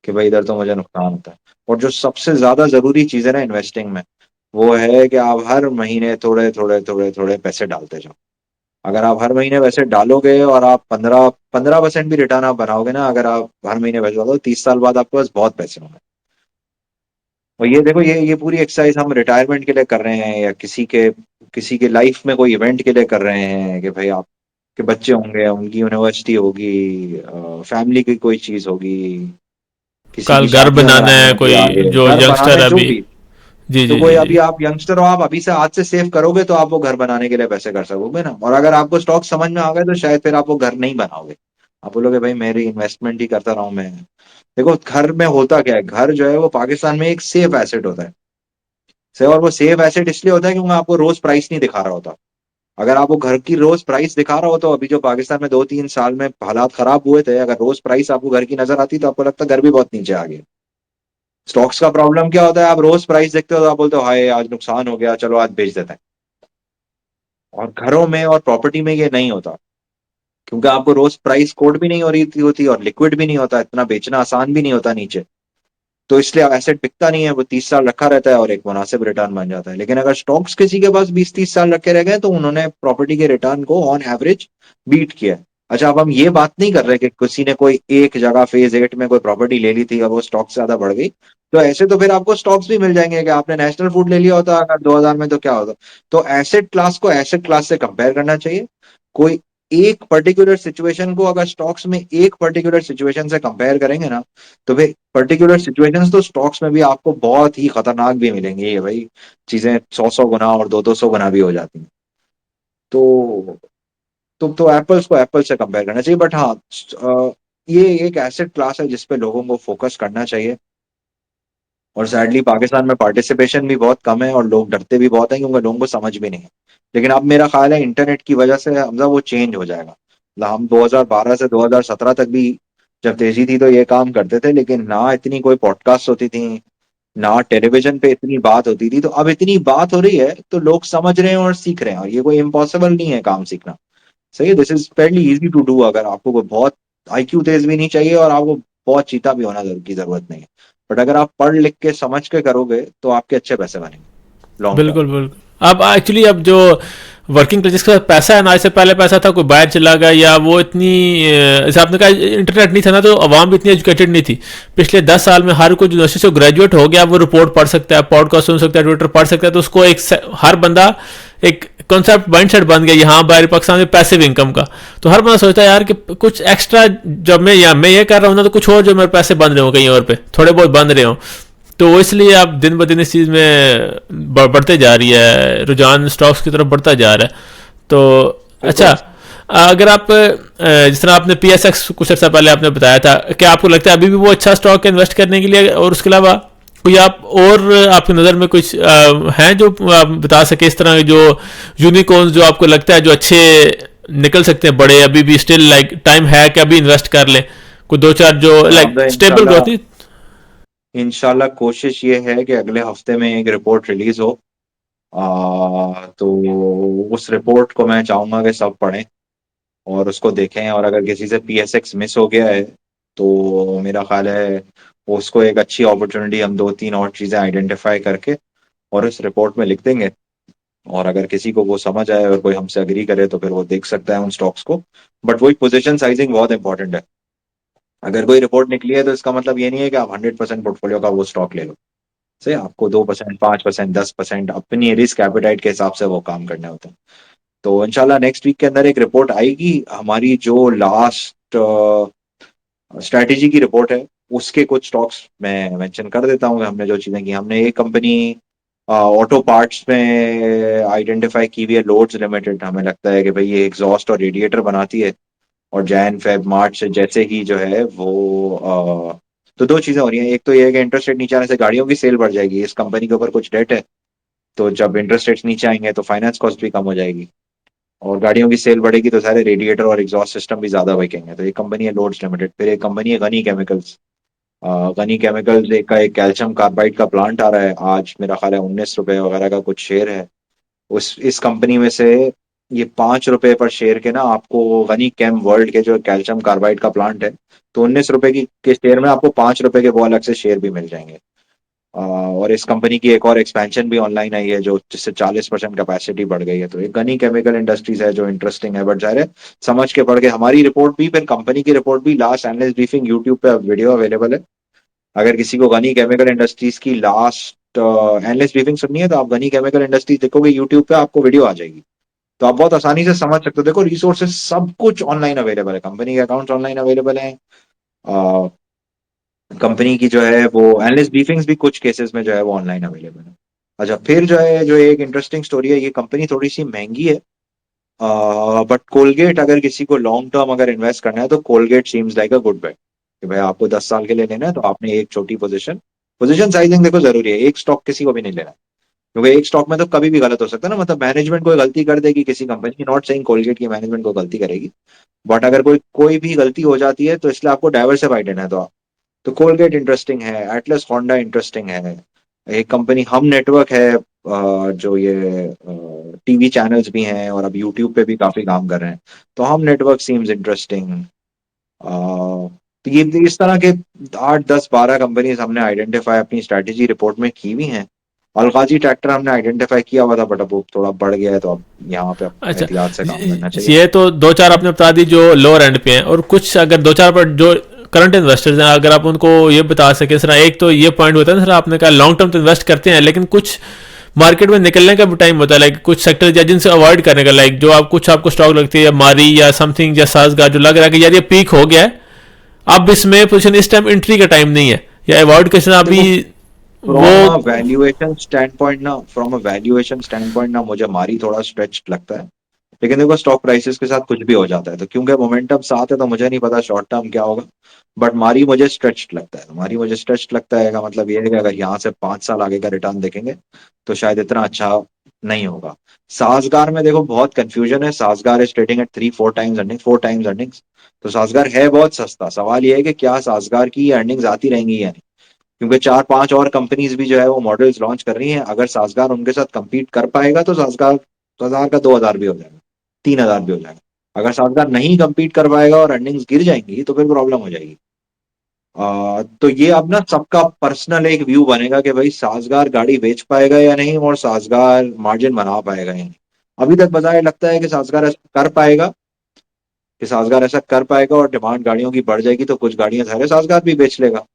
कि भाई इधर तो मुझे नुकसान होता है। और जो सबसे ज्यादा जरूरी चीज है ना इन्वेस्टिंग में, वो है कि आप हर महीने थोड़े थोड़े थोड़े थोड़े पैसे डालते जाओ। अगर आप हर महीने पैसे डालोगे और आप 15% भी रिटर्न आप बनाओगे ना, अगर आप हर महीने पैसे डालो, 30 साल बाद आपके पास बहुत पैसे होंगे। और ये देखो, ये पूरी एक्सरसाइज हम रिटायरमेंट के लिए कर रहे हैं, या किसी के लाइफ में कोई इवेंट के लिए कर रहे हैं कि भाई आपके बच्चे होंगे, उनकी यूनिवर्सिटी होगी, फैमिली की कोई चीज होगी, किसी कल की घर शादी अगर बनाना आने है वाली आ कोई रही है, जो घर यंगस्टर बनाने है जो अभी। भी। जी तो जी कोई जी अभी जी। आप यंगस्टर हो, आप अभी से आज से सेव करोगे तो आप वो घर बनाने के लिए पैसे कर सकोगे ना। और अगर आपको स्टॉक समझ में आ गए तो शायद फिर आप वो घर नहीं बनाओगे, आप बोलोगे भाई मेरी इन्वेस्टमेंट ही करता रहा हूं मैं। देखो घर में होता क्या है, घर जो है वो पाकिस्तान में एक सेफ एसेट होता है। से और वो सेफ एसेट इसलिए होता है क्योंकि आपको रोज प्राइस नहीं दिखा रहा होता। अगर आपको घर की रोज प्राइस दिखा रहा हो, तो अभी जो पाकिस्तान में 2-3 साल में हालात खराब हुए थे, अगर रोज प्राइस आपको घर की नजर आती तो आपको लगता है घर भी बहुत नीचे आ गया। स्टॉक्स का प्रॉब्लम क्या होता है, आप रोज प्राइस देखते हो तो आप बोलते हो हाय आज नुकसान हो गया, चलो आज बेच देते हैं। और घरों में और प्रॉपर्टी में ये नहीं होता, क्योंकि आपको रोज प्राइस कोट भी नहीं हो रही होती और लिक्विड भी नहीं होता, इतना बेचना आसान भी नहीं होता नीचे। तो इसलिए एसेट बिकता नहीं है, वो 30 साल रखा रहता है और एक मुनासिब रिटर्न बन जाता है। लेकिन अगर स्टॉक्स किसी के पास 20-30 साल रखे रह गए तो उन्होंने प्रॉपर्टी के रिटर्न को ऑन एवरेज बीट किया है। अच्छा, अब हम ये बात नहीं कर रहे कि किसी ने कोई एक जगह फेज 8 में कोई प्रॉपर्टी ले ली थी और वो स्टॉक से ज्यादा बढ़ गई। तो ऐसे तो फिर आपको स्टॉक्स भी मिल जाएंगे कि आपने नेशनल फूड ले लिया होता अगर 2000 में, तो क्या होता। तो एसेट क्लास को एसेट क्लास से कंपेयर करना चाहिए। कोई एक पर्टिकुलर सिचुएशन को अगर स्टॉक्स में एक पर्टिकुलर सिचुएशन से कंपेयर करेंगे ना, तो भाई पर्टिकुलर सिचुएशंस तो स्टॉक्स में भी आपको बहुत ही खतरनाक भी मिलेंगी, ये भाई चीजें 100 100 गुना और 200 200 गुना भी हो जाती हैं। तो एप्पल्स को एप्पल से कंपेयर करना चाहिए, बट हाँ, ये एक एसेट क्लास है जिसपे लोगों को फोकस करना चाहिए। और सैडली पाकिस्तान में पार्टिसिपेशन भी बहुत कम है और लोग डरते भी बहुत हैं क्योंकि लोगों को समझ भी नहीं है। लेकिन अब मेरा ख्याल है इंटरनेट की वजह से हमजा वो चेंज हो जाएगा। मतलब हम 2012 से 2017 तक भी जब तेजी थी तो ये काम करते थे, लेकिन ना इतनी कोई पॉडकास्ट होती थी, ना टेलीविजन पे इतनी बात होती थी। तो अब इतनी बात हो रही है तो लोग समझ रहे हैं और सीख रहे हैं, और ये कोई इम्पॉसिबल नहीं है काम सीखना। सही है, this is fairly easy to do. अगर आपको कोई बहुत आईक्यू तेज भी नहीं चाहिए और आपको बहुत चीता भी होना की जरूरत नहीं है। बट अगर आप पढ़ लिख के समझ के करोगे तो आपके अच्छे पैसे बनेंगे लॉन्ग टर्म। बिल्कुल बिल्कुल। अब एक्चुअली अब जो वर्किंग जिसके पास पैसा है ना, इससे पहले पैसा था कोई बाहर चला गया, या वो इतनी जैसे आपने कहा इंटरनेट नहीं था ना, तो आवाम भी इतनी एजुकेटेड नहीं थी। पिछले 10 साल में हर कोई यूनिवर्सिटी से ग्रेजुएट हो गया, वो रिपोर्ट पढ़ सकता है, पॉडकास्ट सुन सकता है, ट्विटर पढ़ सकता है। तो उसको एक हर बंदा एक कॉन्सेप्ट माइंडसेट बन गया यहाँ बाहर पाकिस्तान में पैसिव इनकम का। तो हर बंदा सोचता है यार कि कुछ एक्स्ट्रा, जब मैं ये कर रहा हूँ ना, तो कुछ और जो मेरे पैसे बन रहे हो कहीं और पे थोड़े बहुत बन रहे हो। तो इसलिए आप दिन ब दिन इस चीज़ में बढ़ते जा रही है, रुझान स्टॉक्स की तरफ बढ़ता जा रहा है। तो अच्छा, बिल्कुल। अगर आप जिस तरह आपने पी एस एक्स कुछ अर्सा पहले आपने बताया था, क्या आपको लगता है अभी भी वो अच्छा स्टॉक है इन्वेस्ट करने के लिए? और उसके अलावा कोई आप और आपकी नज़र में कुछ हैं जो आप बता सके, इस तरह के जो यूनिकॉर्न्स जो आपको लगता है जो अच्छे निकल सकते हैं बड़े, अभी भी स्टिल लाइक टाइम है कि अभी इन्वेस्ट कर लें? कोई दो चार जो लाइक अब स्टेबल इंशाल्लाह, ग्रोथ नहीं। कोशिश ये है कि अगले हफ्ते में एक रिपोर्ट रिलीज हो। तो उस रिपोर्ट को मैं चाहूंगा कि सब पढ़ें और उसको देखें, और अगर किसी से पीएसएक्स मिस हो गया है तो मेरा ख्याल है उसको एक अच्छी अपॉर्चुनिटी हम दो तीन और चीजें आइडेंटिफाई करके और इस रिपोर्ट में लिख देंगे। और अगर किसी को वो समझ आए और कोई हमसे अग्री करे तो फिर वो देख सकता है उन स्टॉक्स को। बट वही पोजीशन साइजिंग बहुत इंपॉर्टेंट है। अगर कोई रिपोर्ट निकली है तो इसका मतलब ये नहीं है कि आप 100% पोर्टफोलियो का वो स्टॉक ले लो। से आपको 2% 5% 10% अपनी रिस्क एपेटाइट के हिसाब से वो काम करने होते हैं। तो इंशाल्लाह नेक्स्ट वीक के अंदर एक रिपोर्ट आएगी हमारी, जो लास्ट स्ट्रैटेजी की रिपोर्ट है उसके कुछ स्टॉक्स मैं मेंशन कर देता हूँ। हमने जो चीजें की, हमने एक कंपनी ऑटो पार्ट्स में आइडेंटिफाई की हुई है, लोड्स लिमिटेड। हमें लगता है कि भाई ये एग्जॉस्ट और रेडिएटर बनाती है, और जैन फेब मार्च से जैसे ही जो है वो तो दो चीजें हो रही हैं। एक तो ये है कि इंटरेस्ट रेट नीचे आने से गाड़ियों की सेल बढ़ जाएगी, इस कंपनी के ऊपर कुछ डेट है, तो जब इंटरेस्ट रेट्स नीचे आएंगे तो फाइनेंस कॉस्ट भी कम हो जाएगी, और गाड़ियों की सेल बढ़ेगी तो सारे रेडिएटर और एग्जॉस्ट सिस्टम भी ज्यादा बिकेंगे। तो एक कंपनी है लोड्स लिमिटेड। फिर एक कंपनी है गनी केमिकल्स। गनी केमिकल्स एक का एक कैल्शियम कार्बाइड का प्लांट आ रहा है, आज मेरा ख्याल है 19 रुपए वगैरह का कुछ शेयर है। उस इस कंपनी में से ये 5 रुपए पर शेयर के ना आपको गनी केम वर्ल्ड के जो कैल्शियम कार्बाइड का प्लांट है, तो 19 रुपए की के शेयर में आपको 5 रुपए के वो अलग से शेयर भी मिल जाएंगे। और इस कंपनी की एक और एक्सपेंशन भी ऑनलाइन आई है जो जिससे 40% कैपेसिटी बढ़ गई है। तो एक गनी केमिकल इंडस्ट्रीज है जो इंटरेस्टिंग है, बट जाहिर है समझ के पढ़ के हमारी रिपोर्ट भी फिर कंपनी की रिपोर्ट भी, लास्ट एनालिस्ट ब्रीफिंग यूट्यूब पे वीडियो अवेलेबल है। अगर किसी को गनी केमिकल इंडस्ट्रीज की लास्ट एनालिस्ट ब्रीफिंग सुननी है तो आप गनी केमिकल इंडस्ट्रीज देखोगे यूट्यूब पे, आपको वीडियो आ जाएगी। तो आप बहुत आसानी से समझ सकते हो। देखो रिसोर्सेज सब कुछ ऑनलाइन अवेलेबल है, कंपनी के अकाउंट ऑनलाइन अवेलेबल है, कंपनी की जो है वो एनालिस्ट ब्रीफिंग्स भी कुछ केसेस में जो है वो ऑनलाइन अवेलेबल है। अच्छा, फिर जो है जो एक इंटरेस्टिंग स्टोरी है, ये कंपनी थोड़ी सी महंगी है, बट कोलगेट अगर किसी को लॉन्ग टर्म अगर इन्वेस्ट करना है तो Colgate seems like a good bet. कि भाई आपको 10 साल के लिए लेना है तो आपने एक छोटी पोजीशन, पोजीशन साइजिंग देखो जरूरी है, एक स्टॉक किसी को भी नहीं लेना, क्योंकि एक स्टॉक में तो कभी भी गलत हो सकता है ना। मतलब मैनेजमेंट कोई गलती कर देगी किसी कंपनी की, नॉट सेइंग कोलगेट की मैनेजमेंट को गलती करेगी, बट अगर कोई कोई भी गलती हो जाती है तो इसलिए आपको डाइवर्सिफाइड लेना है। तो कोलगेट इंटरेस्टिंग है, एटलस होंडा इंटरेस्टिंग है। एक कंपनी हम नेटवर्क है, जो ये टीवी चैनल्स भी हैं और अब यूट्यूब पे भी काफी काम कर रहे हैं, तो हम नेटवर्क सीम्स इंटरेस्टिंग। तो ये इस तरह के 8 10 12 कंपनीज हमने आइडेंटिफाई अपनी स्ट्रैटेजी रिपोर्ट में की हुई हैं। अलगाजी ट्रैक्टर हमने आइडेंटिफाई किया हुआ था, बट अब वो थोड़ा बढ़ गया है, तो अब यहाँ पे अच्छा, एहतियात से काम करना चाहिए। ये तो दो चार आपने बता दी जो लोअर एंड पे हैं, और कुछ अगर दो चार पर जो करंट इन्वेस्टर्स हैं, अगर आप उनको ये बता सके सर, एक तो ये पॉइंट होता है ना सर, आपने कहा लॉन्ग टर्म तो इन्वेस्ट करते हैं, लेकिन कुछ मार्केट में निकलने का भी टाइम होता है, लाइक कुछ सेक्टर या जिनसे अवॉइड करने का, लाइक जो आप कुछ आपको स्टॉक लगती है या मारी या समथिंग या साजगार जो लग रहा है कि यार ये पीक हो गया है, अब इसमें पोजिशन इस टाइम एंट्री का टाइम नहीं है, या अवॉइड कैसे अभी देखो, वो। From a valuation stand point ना मुझे मारी थोड़ा स्ट्रेच लगता है। लेकिन देखो, स्टॉक प्राइसेस के साथ कुछ भी हो जाता है, तो क्योंकि मोमेंटम साथ है तो मुझे नहीं पता शॉर्ट टर्म क्या होगा। बट मारी मुझे स्ट्रेच्ड लगता है, तो मारी मुझे स्ट्रेच्ड लगता है का मतलब ये है कि अगर यहाँ से 5 साल आगे का रिटर्न देखेंगे तो शायद इतना अच्छा नहीं होगा। साजगार में देखो बहुत कंफ्यूजन है। Sazgar is trading at 3-4 times earning, 4 times earnings. तो साजगार है बहुत सस्ता। सवाल ये है कि क्या साजगार की अर्निंग्स आती रहेंगी या नहीं, क्योंकि 4-5 और कंपनीज भी जो है वो मॉडल्स लॉन्च कर रही हैं। अगर साजगार उनके साथ compete कर पाएगा तो साजगार 1000 का 2000 भी हो जाएगा, 3000 भी हो जाएगा। अगर साजगार नहीं compete कर पाएगा और अर्निंग्स गिर जाएंगी तो फिर प्रॉब्लम हो जाएगी। तो ये अब ना सबका पर्सनल एक व्यू बनेगा कि भाई साजगार गाड़ी बेच पाएगा या नहीं, और साजगार मार्जिन बना पाएगा या नहीं। अभी तक बताया लगता है कि साजगार ऐसा कर पाएगा, और डिमांड गाड़ियों की बढ़ जाएगी तो कुछ गाड़ियां सारे साजगार भी बेच लेगा।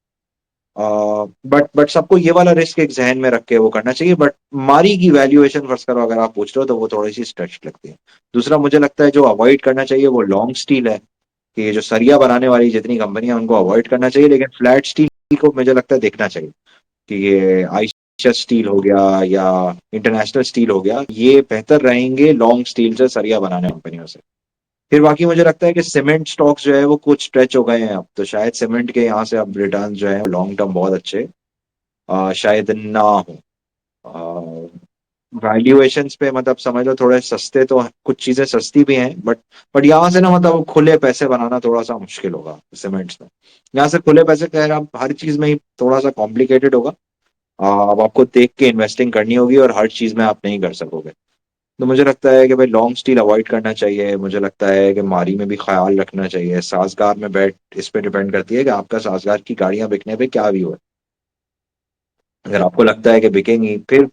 बट सबको ये वाला रिस्क एक जहन में रख के वो करना चाहिए। बट मारी की वैल्यूएशन फर्स्ट करो अगर आप पूछ रहे हो तो वो थोड़ी सी स्ट्रेच लगती है। दूसरा मुझे लगता है जो अवॉइड करना चाहिए वो लॉन्ग स्टील है, कि ये जो सरिया बनाने वाली जितनी कंपनियां उनको अवॉइड करना चाहिए। लेकिन फ्लैट स्टील को मुझे लगता है देखना चाहिए, कि ये आइशर स्टील हो गया या इंटरनेशनल स्टील हो गया, ये बेहतर रहेंगे लॉन्ग स्टील से, सरिया बनाने कंपनियों से। फिर बाकी मुझे लगता है कि सीमेंट स्टॉक्स जो है वो कुछ स्ट्रेच हो गए हैं अब, तो शायद सीमेंट के यहाँ से अब रिटर्न जो है लॉन्ग टर्म बहुत अच्छे शायद ना हो। वैल्यूएशंस पे मतलब समझ लो थोड़े सस्ते तो कुछ चीजें सस्ती भी हैं, बट यहाँ से ना मतलब खुले पैसे बनाना थोड़ा सा मुश्किल होगा सीमेंट्स में। यहाँ से खुले पैसे कह रहा हर चीज में ही थोड़ा सा कॉम्प्लिकेटेड होगा। अब आपको देख के इन्वेस्टिंग करनी होगी और हर चीज में आप नहीं कर सकोगे। तो मुझे लगता है कि भाई लॉन्ग स्टील अवॉइड करना चाहिए। मुझे लगता है कि मारी में भी ख्याल रखना चाहिए। साजगार में बैठ इस पे डिपेंड करती है कि आपका साजगार की गाड़ियां बिकने पे क्या व्यू है। अगर आपको लगता है कि बिकेंगी, फिर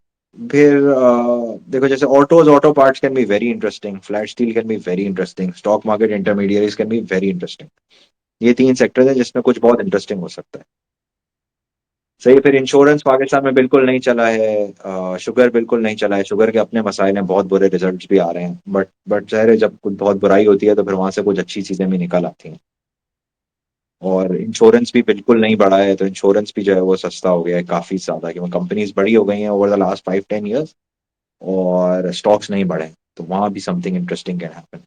देखो जैसे auto parts can be very interesting, flat steel can be very interesting, stock market intermediaries can be very interesting. ये 3 सेक्टर हैं जिसमें कुछ बहुत इंटरेस्टिंग हो सकता है। सही। फिर इंश्योरेंस पाकिस्तान में बिल्कुल नहीं चला है, शुगर बिल्कुल नहीं चला है। शुगर के अपने मसाइल हैं, बहुत बुरे रिजल्ट्स भी आ रहे हैं। बट ज़ाहिर है जब कुछ बहुत बुराई होती है तो फिर वहां से कुछ अच्छी चीजें भी निकल आती हैं। और इंश्योरेंस भी बिल्कुल नहीं बढ़ा है, तो इंश्योरेंस भी जो है वो सस्ता हो गया है काफी ज्यादा, क्योंकि कंपनीज बड़ी हो गई हैं ओवर द लास्ट 5-10 ईयर्स, और स्टॉक्स नहीं बढ़े। तो वहां भी something interesting can happen.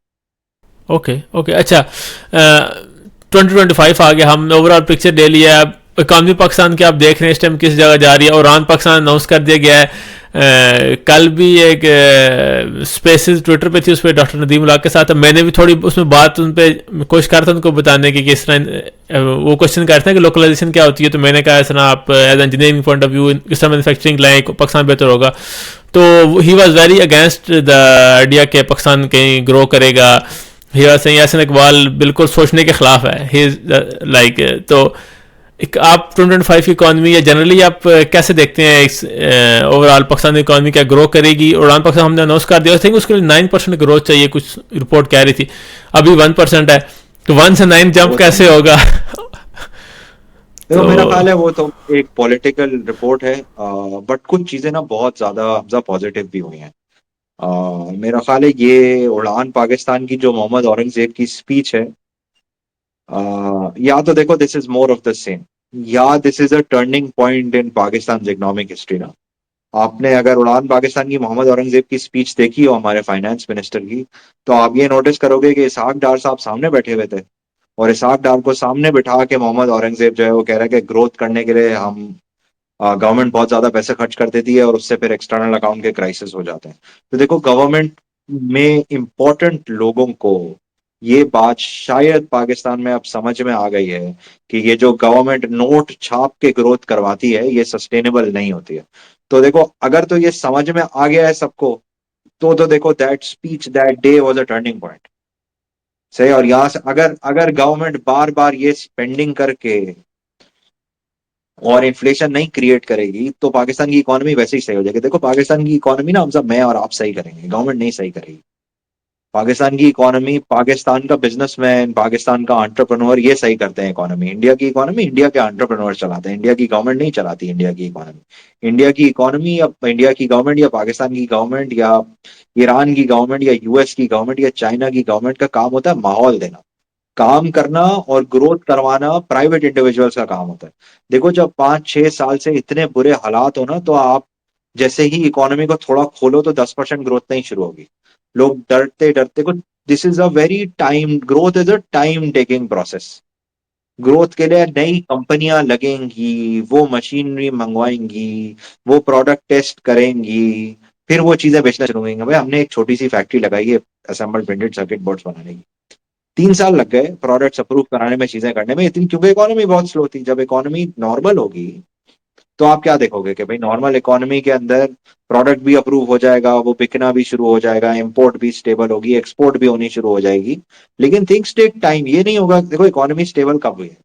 Okay okay, अच्छा, 2025 आ गया, हमने ओवरऑल पिक्चर ले लिया है। इकानमी पाकिस्तान की आप देख रहे हैं इस टाइम किस जगह जा रही है, और ईरान पाकिस्तान अनाउंस कर दिया गया है। कल भी एक स्पेसिस ट्विटर पे थी, उस पर डॉक्टर नदीम उल्लाह के साथ मैंने भी थोड़ी उसमें बात उन पर कोशिश कर रहा था उनको बताने की कि इस तरह वो क्वेश्चन करते हैं कि लोकलाइजेशन क्या होती है, तो मैंने कहा इस तरह आप as engineering point of view इस तरह मैनुफैक्चरिंग लाएँ पाकिस्तान बेहतर होगा। तो he was very against the idea कि पाकिस्तान कहीं ग्रो करेगा। He was saying Yasin Iqbal बिल्कुल सोचने के खिलाफ है। ही लाइक तो एक आप 2025 की इकॉनमी या जनरली आप कैसे देखते हैं इस ओवरऑल पाकिस्तान इकॉनमी क्या ग्रो करेगी? उड़ान पाकिस्तान हमने अनाउंस कर दिया, आई थिंक उसके लिए 9% ग्रोथ चाहिए, कुछ रिपोर्ट कह रही थी। अभी 1% है, तो 1 से 9 जंप वो तो कैसे होगा? देखो, तो मेरा ख्याल है वो तो एक पॉलिटिकल रिपोर्ट है। बट कुछ चीजें ना बहुत ज्यादा पॉजिटिव भी हुई हैं। मेरा ख्याल है ये उड़ान पाकिस्तान की जो मोहम्मद औरंगजेब की स्पीच है, या तो देखो this is more of the same, या this is a turning point in Pakistan economic history ना। आपने अगर उड़ान पाकिस्तान की मोहम्मद औरंगजेब की स्पीच देखी हो हमारे फाइनेंस मिनिस्टर की, तो आप ये नोटिस करोगे कि इसहाक डार साहब सामने बैठे हुए थे, और इसहाक डार को सामने बिठा के मोहम्मद औरंगजेब जो है वो कह रहा है कि ग्रोथ करने के लिए हम गवर्नमेंट बहुत ज्यादा पैसे खर्च कर देती है और उससे फिर एक्सटर्नल अकाउंट के क्राइसिस हो जाते हैं। तो देखो, गवर्नमेंट में इंपॉर्टेंट लोगों को ये बात शायद पाकिस्तान में अब समझ में आ गई है कि ये जो गवर्नमेंट नोट छाप के ग्रोथ करवाती है ये सस्टेनेबल नहीं होती है। तो देखो, अगर तो ये समझ में आ गया है सबको, तो देखो that speech that day was a turning point. सही। और यहां से अगर अगर गवर्नमेंट बार बार ये स्पेंडिंग करके और इन्फ्लेशन नहीं क्रिएट करेगी तो पाकिस्तान की इकोनॉमी वैसे ही सही हो जाएगी। देखो, पाकिस्तान की इकोनॉमी ना हम सब मैं और आप सही करेंगे, गवर्नमेंट नहीं सही करेगी। पाकिस्तान की इकोनॉमी, पाकिस्तान का बिजनेसमैन, पाकिस्तान का एंटरप्रेन्योर ये सही करते हैं इकोनॉमी। इंडिया की इकोनॉमी इंडिया के एंटरप्रेन्योर चलाते हैं, इंडिया की गवर्नमेंट नहीं चलाती इंडिया की इकोनॉमी। इंडिया की इकोनॉमी या इंडिया की गवर्नमेंट या पाकिस्तान की गवर्नमेंट या ईरान की गवर्नमेंट या यूएस की गवर्नमेंट या चाइना की गवर्नमेंट का काम होता है माहौल देना, काम करना और ग्रोथ करवाना प्राइवेट इंडिविजुअल्स का काम होता है। देखो जब 5-6 साल से इतने बुरे हालात हो ना, तो आप जैसे ही इकोनॉमी को थोड़ा खोलो तो 10% ग्रोथ नहीं शुरू होगी। लोग डरते डरते को, this is a very time, growth is a time taking process. Growth के लिए नई कंपनियां लगेंगी, वो मशीनरी मंगवाएंगी, वो प्रोडक्ट टेस्ट करेंगी, फिर वो चीजें बेचना शुरू होंगी। भाई हमने एक छोटी सी फैक्ट्री लगाई है असेंबल प्रिंटेड सर्किट बोर्ड्स बनाने की, 3 साल लग गए प्रोडक्ट्स अप्रूव कराने में, चीजें करने में, इतनी क्योंकि इकोनॉमी बहुत स्लो थी। जब इकोनॉमी नॉर्मल होगी तो आप क्या देखोगे कि भाई नॉर्मल इकोनॉमी के अंदर प्रोडक्ट भी अप्रूव हो जाएगा, वो बिकना भी शुरू हो जाएगा, इंपोर्ट भी स्टेबल होगी, एक्सपोर्ट भी होनी शुरू हो जाएगी। लेकिन थिंग्स टेक टाइम, ये नहीं होगा। देखो इकोनॉमी स्टेबल कब हुई है?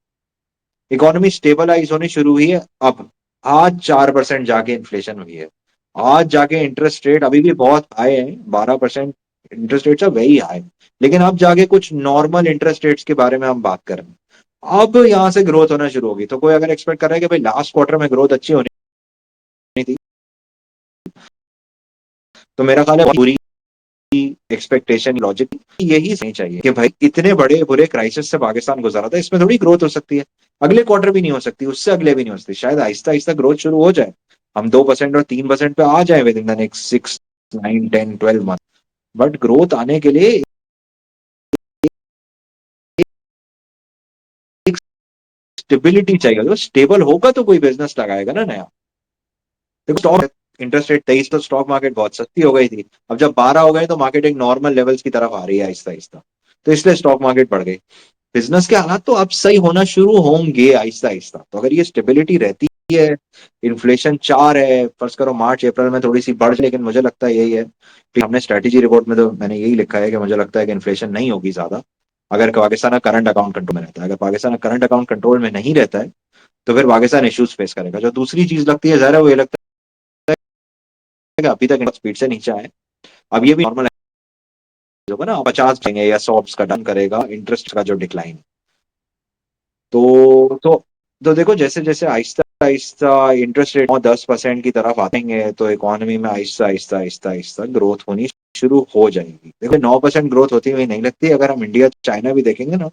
इकोनॉमी स्टेबलाइज होनी शुरू हुई है अब। आज 4% जाके इन्फ्लेशन हुई है, आज जाके इंटरेस्ट रेट अभी भी बहुत हाई है, 12% interest rates are very high. लेकिन अब जाके कुछ नॉर्मल इंटरेस्ट रेट्स के बारे में हम बात कर रहे हैं। अब यहां से ग्रोथ होना शुरू होगी। तो कोई अगर एक्सपेक्ट कर रहा है कि भाई लास्ट क्वार्टर में ग्रोथ अच्छी होनी थी, तो मेरा ख्याल है पूरी एक्सपेक्टेशन लॉजिक यही सही चाहिए कि भाई इतने बड़े बुरे क्राइसिस से पाकिस्तान गुजरा था, इसमें थोड़ी ग्रोथ हो सकती है। अगले क्वार्टर भी नहीं हो सकती, उससे अगले भी नहीं हो सकती, शायद आहिस्ता आहिस्ता ग्रोथ शुरू हो जाए, हम 2% और 3% पे आ जाए with in the next 6, 9, 10, 12 month. But growth आने के लिए एक स्टेबिलिटी चाहिए। जो स्टेबल होगा तो कोई बिजनेस लगाएगा ना नया। देखो स्टॉक इंटरेस्ट रेट 23 तो स्टॉक मार्केट बहुत सस्ती हो गई थी, अब जब 12 हो गए तो मार्केट एक नॉर्मल लेवल्स की तरफ आ रही है आहिस्ता आहिस्ता, तो इसलिए स्टॉक मार्केट बढ़ गई। बिजनेस के हालात तो अब सही होना शुरू होंगे आहिस्ता आहिस्ता। तो अगर ये स्टेबिलिटी रहती है, इन्फ्लेशन 4 है, फर्ज करो मार्च अप्रैल में थोड़ी सी बढ़ जाए, लेकिन मुझे लगता है यही है कि हमने स्ट्रेटेजी रिपोर्ट में तो मैंने यही लिखा है कि मुझे लगता है कि इन्फ्लेशन नहीं होगी ज्यादा, अगर पाकिस्तान का करंट अकाउंट कंट्रोल में रहता है। अगर पाकिस्तान का करंट अकाउंट कंट्रोल में नहीं रहता है तो फिर पाकिस्तान इश्यूज फेस करेगा। जो दूसरी चीज लगती है जरा, वो ये लगता है कि अभी तक स्पीड से नीचे आए, अब ये भी नॉर्मल होगा ना, 50 देंगे या 100 का डन करेगा इंटरेस्ट का जो डिक्लाइन। तो देखो जैसे जैसे आहिस्ता आहिस्ता इंटरेस्ट रेट 10% की तरफ आएंगे तो इकोनॉमी में आहिस्ता आहिस्ता आहिस्ता आहिस्ता ग्रोथ होनी शुरू हो जाएगी। देखो 9% ग्रोथ होती हुई नहीं लगती। अगर हम इंडिया चाइना भी देखेंगे ना,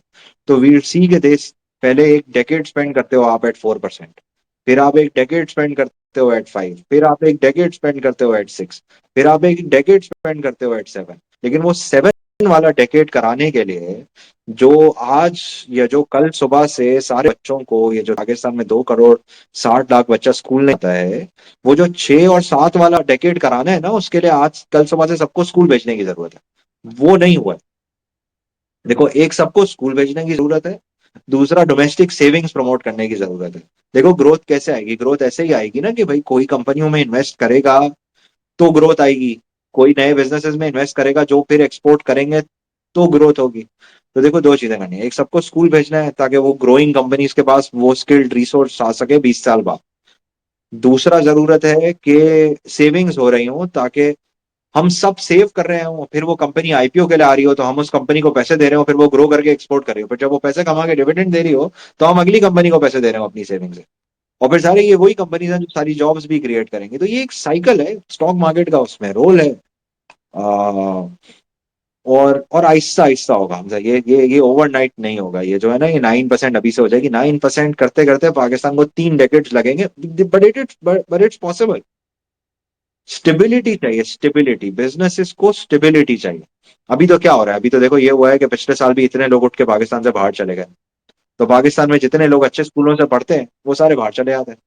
तो वील सी के देश पहले एक डेकेड स्पेंड करते हो आप एट 4%, फिर आप एक डेकेड स्पेंड करते हो एट 5, फिर आप एक डेकेड स्पेंड करते हो एट 6, फिर आप एक डेकेड स्पेंड करते हो एट 7। लेकिन वो 7 वाला डेकेड कराने के लिए जो आज या जो कल सुबह से सारे बच्चों को, ये जो पाकिस्तान में 2 करोड़ 60 लाख बच्चा स्कूल नहीं आता है, वो जो 6 और 7 वाला डेकेड कराना है ना, उसके लिए आज कल सुबह से सबको स्कूल भेजने की जरूरत है। वो नहीं हुआ है। देखो एक सबको स्कूल भेजने की जरूरत है, दूसरा डोमेस्टिक सेविंग्स प्रमोट करने की जरूरत है। देखो ग्रोथ कैसे आएगी? ग्रोथ ऐसे ही आएगी ना कि भाई कोई कंपनियों में इन्वेस्ट करेगा तो ग्रोथ आएगी, कोई नए बिजनेसेस में इन्वेस्ट करेगा जो फिर एक्सपोर्ट करेंगे तो ग्रोथ होगी। तो देखो दो चीजें करनी है, एक सबको स्कूल भेजना है ताकि वो ग्रोइंग कंपनीज के पास वो स्किल्ड रिसोर्स आ सके 20 साल बाद। दूसरा जरूरत है कि सेविंग्स हो रही हो ताकि हम सब सेव कर रहे हो, फिर वो कंपनी आईपीओ के लिए आ रही हो तो हम उस कंपनी को पैसे दे रहे हो, फिर वो ग्रो करके एक्सपोर्ट कर रही हो, फिर जब वो पैसे कमा के डिविडेंड दे रही हो तो हम अगली कंपनी को पैसे दे रहे हो अपनी सेविंग से, और फिर सारे ये वही कंपनीज हैं जो सारी जॉब्स भी क्रिएट करेंगे। तो ये एक साइकिल है, स्टॉक मार्केट का उसमें रोल है। आ, और आहिस्ता आहिस्ता होगा हमसे, ये ओवरनाइट नहीं होगा। ये जो है ना, ये 9% अभी से हो जाएगी, 9% करते करते पाकिस्तान को 3 डेकेड्स लगेंगे, बट इट्स पॉसिबल। स्टेबिलिटी चाहिए, स्टेबिलिटी, बिजनेसेस को स्टेबिलिटी चाहिए। अभी तो क्या हो रहा है? अभी तो देखो ये हुआ है कि पिछले साल भी इतने लोग उठ के पाकिस्तान से बाहर चले गए, तो पाकिस्तान में जितने लोग अच्छे स्कूलों से पढ़ते हैं वो सारे बाहर चले जाते हैं।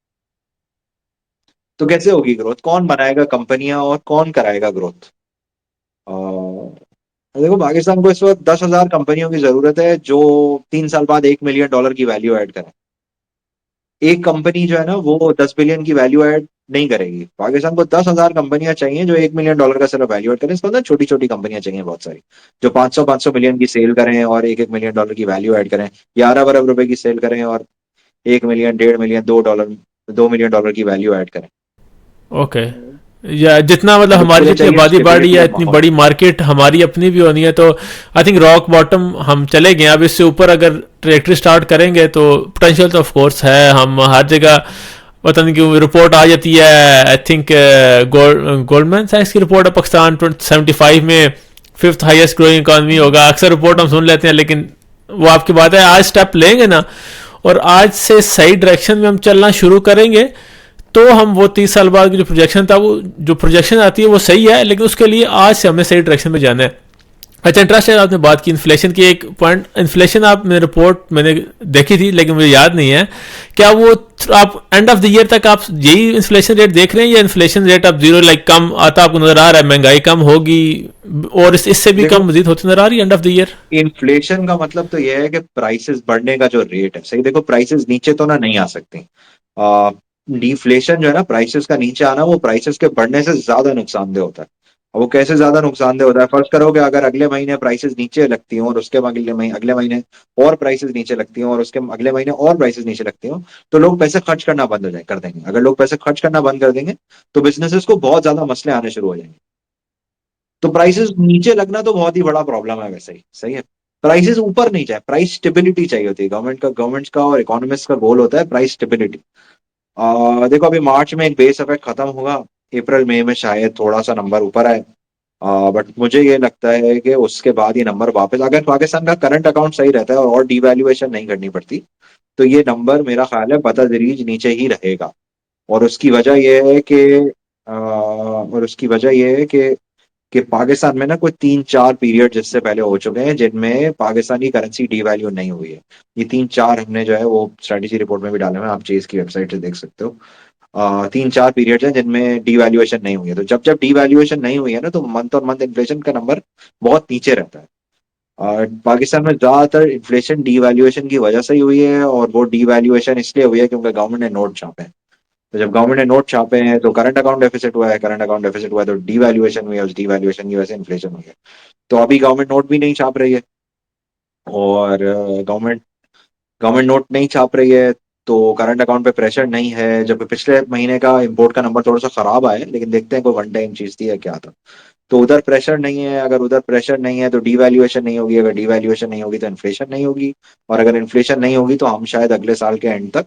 तो कैसे होगी ग्रोथ? कौन बनाएगा कंपनियां और कौन कराएगा ग्रोथ? देखो पाकिस्तान को इस वक्त 10,000 कंपनियों की जरूरत है जो 3 साल बाद $1 मिलियन की वैल्यू ऐड करें। एक कंपनी जो है ना वो 10 बिलियन की वैल्यू ऐड नहीं करेगी। पाकिस्तान को 10,000 कंपनियां चाहिए जो $1 मिलियन का सिर्फ वैल्यू ऐड करें। इसको ना छोटी छोटी कंपनियां चाहिए बहुत सारी, जो 500 500 मिलियन की सेल करें और $1 1 मिलियन की वैल्यू ऐड करें, या अरब अरब रुपए की सेल करें और 1 मिलियन, $1.5 मिलियन, $2, $2 मिलियन की वैल्यू ऐड करें। ओके। या जितना मतलब अब हमारी उसके लिए जितनी चाहिए आबादी बढ़ रही स्टेबिलिटी है ऑफ इतनी माहौल। बड़ी मार्केट हमारी अपनी भी होनी है, तो आई थिंक रॉक बॉटम हम चले गए। अब इससे ऊपर अगर ट्रेक्टरी स्टार्ट करेंगे तो पोटेंशियल तो ऑफ कोर्स है। हम हर जगह पता नहीं क्यों रिपोर्ट आ जाती है, आई थिंक गोल्डमैन सैक्स की रिपोर्ट है, पाकिस्तान 75 में फिफ्थ हाईएस्ट ग्रोइंग इकॉनमी होगा। अक्सर रिपोर्ट हम सुन लेते हैं, लेकिन वो आपकी बात है, आज स्टेप लेंगे ना और आज से सही डायरेक्शन में हम चलना शुरू करेंगे, तो हम वो 30 साल बाद की जो प्रोजेक्शन था, वो जो प्रोजेक्शन आती है वो सही है, लेकिन उसके लिए आज से हमें सही डायरेक्शन में जाना है। अच्छा, इंटरेस्ट है, आपने बात की इन्फ्लेशन की। एक पॉइंट, इन्फ्लेशन आप मैंने रिपोर्ट मैंने देखी थी लेकिन मुझे याद नहीं है, क्या वो आप एंड ऑफ द ईयर तक आप यही इन्फ्लेशन रेट देख रहे हैं, या इन्फ्लेशन रेट आप जीरो लाइक कम आता आपको नजर आ रहा है, महंगाई कम होगी और इससे भी कम देखो, मजीद होती नजर आ रही है end of the year? Inflation का मतलब तो यह है कि प्राइसेस बढ़ने का जो रेट है, सही देखो, प्राइसेस नीचे तो ना नहीं आ सकती। डिफ्लेशन जो है ना, प्राइसेस का नीचे आना, वो प्राइसेस के बढ़ने से ज्यादा नुकसानदेह होता है। अब वो कैसे ज्यादा नुकसानदेह होता है, फर्ज करो कि अगर अगले महीने प्राइसेस नीचे लगती हैं और उसके अगले महीने और प्राइसेस नीचे लगती हैं और उसके अगले महीने और प्राइसेस नीचे लगती हैं, तो लोग पैसे खर्च करना बंद हो जाए कर देंगे। अगर लोग पैसे खर्च करना बंद कर देंगे तो बिजनेसेस को बहुत ज्यादा मसले आने शुरू हो जाएंगे। तो प्राइसेस नीचे लगना तो बहुत ही बड़ा प्रॉब्लम है वैसे ही, सही है। प्राइसेस ऊपर नहीं जाए, प्राइस स्टेबिलिटी चाहिए होती है। गवर्नमेंट का और इकोनॉमिस्ट का गोल होता है प्राइस स्टेबिलिटी। देखो, अभी मार्च में एक बेस इफेक्ट खत्म होगा, अप्रैल मई में शायद थोड़ा सा नंबर ऊपर आए। बट मुझे ये लगता है कि उसके बाद ये नंबर वापस, अगर पाकिस्तान का करंट अकाउंट सही रहता है और डीवैल्यूएशन नहीं करनी पड़ती, तो ये नंबर मेरा ख्याल है बतदरीज नीचे ही रहेगा। और उसकी वजह यह है कि पाकिस्तान में ना कोई 3-4 पीरियड जिससे पहले हो चुके हैं जिनमें पाकिस्तानी करेंसी डीवैल्यू नहीं हुई है। ये 3-4 हमने जो है वो स्ट्रेटेजी रिपोर्ट में भी डाले हुए हैं, आप चेज की वेबसाइट से देख सकते हो। 3-4 पीरियड्स हैं जिनमें डीवैल्यूएशन नहीं हुई है। तो जब जब डीवैल्यूएशन नहीं हुई है ना, तो मंथ और मंथ इन्फ्लेशन का नंबर बहुत नीचे रहता है। पाकिस्तान में ज्यादातर इन्फ्लेशन डीवैल्यूएशन की वजह से ही हुई है, और वो डीवैल्यूएशन इसलिए हुई है क्योंकि गवर्नमेंट ने नोट छापे हैं। तो जब गवर्नमेंट ने नोट छापे हैं तो करंट अकाउंट डेफिसिट हुआ है, करंट अकाउंट डेफिसिट हुआ है तो डीवैल्यूएशन हुई है, उस डीवैल्यूएशन की वजह से इन्फ्लेशन हुई है। तो अभी गवर्नमेंट नोट भी नहीं छाप रही है, और गवर्नमेंट गवर्नमेंट नोट नहीं छाप रही है, तो करंट अकाउंट पे प्रेशर नहीं है। जब पिछले महीने का इंपोर्ट का नंबर थोड़ा सा खराब आया, लेकिन देखते हैं कोई वन टाइम चीज थी या क्या था। तो उधर प्रेशर नहीं है, अगर उधर प्रेशर नहीं है तो डीवैल्यूएशन नहीं होगी, अगर डीवैल्यूएशन नहीं होगी तो इन्फ्लेशन नहीं होगी, और अगर इन्फ्लेशन नहीं होगी तो हम शायद अगले साल के एंड तक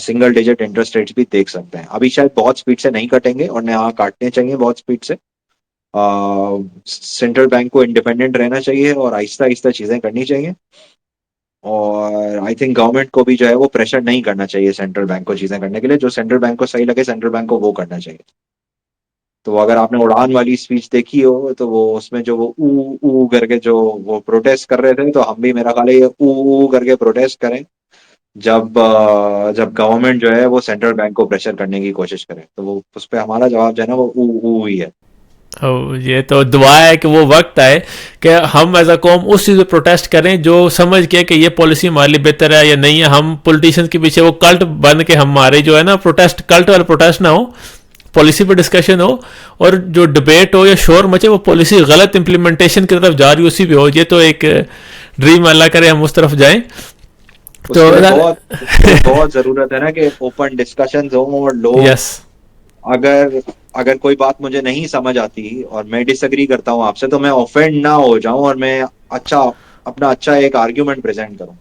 सिंगल डिजिट इंटरेस्ट रेट्स भी देख सकते हैं। अभी शायद बहुत स्पीड से नहीं कटेंगे, और यहाँ काटने चाहिए बहुत स्पीड से। सेंट्रल बैंक को इंडिपेंडेंट रहना चाहिए और आहिस्ता आहिस्ता चीजें करनी चाहिए। और आई थिंक गवर्नमेंट को भी जो है वो प्रेशर नहीं करना चाहिए सेंट्रल बैंक को चीजें करने के लिए। जो सेंट्रल बैंक को सही लगे सेंट्रल बैंक को वो करना चाहिए। तो अगर आपने उड़ान वाली स्पीच देखी हो, तो वो उसमें जो वो ऊ ऊ करके जो वो प्रोटेस्ट कर रहे थे, तो हम भी मेरा ख्याल है ये ऊ ऊ करके प्रोटेस्ट करें जब गवर्नमेंट जो है वो सेंट्रल बैंक को प्रेशर करने की कोशिश करे। तो वो उस पर हमारा जवाब जो है ना वो ऊ ऊ ही है। ये तो दुआ है कि वो वक्त आए कि हम एज अ कौम उस चीज़ पे प्रोटेस्ट करें जो समझ के कि ये पॉलिसी हमारे लिए बेहतर है या नहीं है। हम पॉलिटिशियंस के पीछे वो कल्ट बन के हमारे जो है ना प्रोटेस्ट, कल्ट वाला प्रोटेस्ट ना हो, पॉलिसी पे डिस्कशन हो, और जो डिबेट हो या शोर मचे वो पॉलिसी गलत इंप्लीमेंटेशन की तरफ जा रही उसी पे हो। ये तो एक ड्रीम अल्लाह करे हम उस तरफ जाएं। तो उसके लिए बहुत जरूरत है ना कि ओपन डिस्कशन हो, और लोग यस, अगर अगर कोई बात मुझे नहीं समझ आती और मैं डिसएग्री करता हूँ आपसे, तो मैं ऑफेंड ना हो जाऊं और मैं अच्छा अपना अच्छा एक आर्ग्यूमेंट प्रेजेंट करूं।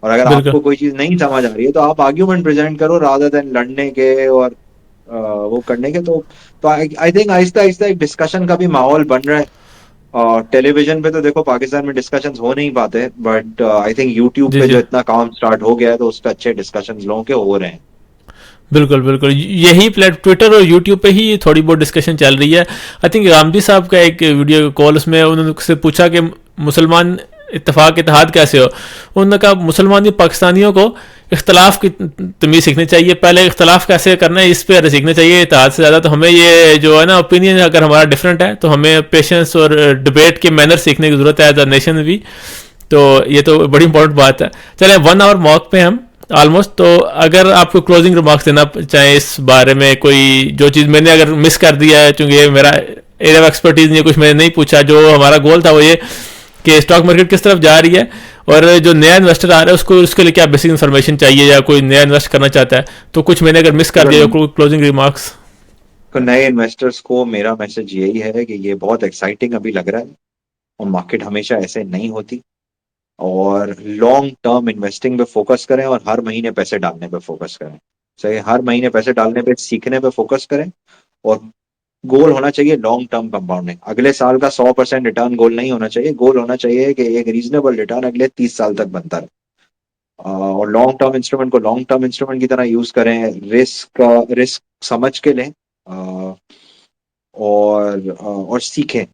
और अगर बिल्कुल। आपको कोई चीज नहीं समझ आ रही है तो आप आर्ग्यूमेंट प्रेजेंट करो रादर देन लड़ने के और वो करने के। तो आई थिंक आहिस्ता आहिस्ता एक डिस्कशन का भी माहौल बन रहा है। टेलीविजन पे तो देखो पाकिस्तान में डिस्कशंस हो नहीं पाते, बट आई थिंक यूट्यूब जी पे जी, जो इतना काम स्टार्ट हो गया है तो उस पर अच्छे डिस्कशंस लोगों के हो रहे हैं। बिल्कुल बिल्कुल, यही प्लेट ट्विटर और यूट्यूब पे ही थोड़ी बहुत डिस्कशन चल रही है। आई थिंक गांधी साहब का एक वीडियो कॉल, उसमें उन्होंने से पूछा कि मुसलमान इत्तेफाक इत्तेहाद कैसे हो। उन्होंने कहा मुसलमानी पाकिस्तानियों को इख्तलाफ की तमीज़ सीखनी चाहिए, पहले इख्तलाफ कैसे करना है इस पर सीखना चाहिए इत्तेहाद से ज़्यादा। तो हमें ये जो है ना ओपिनियन अगर हमारा डिफरेंट है तो हमें पेशेंस और डिबेट के मैनर सीखने की ज़रूरत है एज अ नेशन भी। तो ये तो बड़ी इंपॉर्टेंट बात है। चले 1 आवर मॉक पे हम ऑलमोस्ट, तो अगर आपको क्लोजिंग रिमार्क्स देना चाहे इस बारे में, कोई जो चीज़ मैंने अगर मिस कर दिया है, चूंकि ये मेरा एरिया ऑफ एक्सपर्टीज नहीं है, कुछ मैंने नहीं पूछा, जो हमारा गोल था वो ये कि स्टॉक मार्केट किस तरफ जा रही है और जो नया इन्वेस्टर आ रहा है उसको उसके लिए क्या बेसिक इन्फॉर्मेशन चाहिए, या कोई नया इन्वेस्ट करना चाहता है, तो कुछ मैंने अगर मिस कर अगर दिया क्लोजिंग रिमार्क्स। तो नए इन्वेस्टर्स को मेरा मैसेज यही है कि ये बहुत एक्साइटिंग अभी लग रहा है, और मार्केट हमेशा ऐसे नहीं होती। और लॉन्ग टर्म इन्वेस्टिंग पे फोकस करें और हर महीने पैसे डालने पे फोकस करें। सही, हर महीने पैसे डालने पे, सीखने पे फोकस करें। और गोल होना चाहिए लॉन्ग टर्म कंपाउंडिंग। अगले साल का 100% रिटर्न गोल नहीं होना चाहिए। गोल होना चाहिए कि एक रीजनेबल रिटर्न अगले 30 साल तक बनता रहे। और लॉन्ग टर्म इंस्ट्रूमेंट को लॉन्ग टर्म इंस्ट्रूमेंट की तरह यूज करें। रिस्क समझ के लें। और सीखें।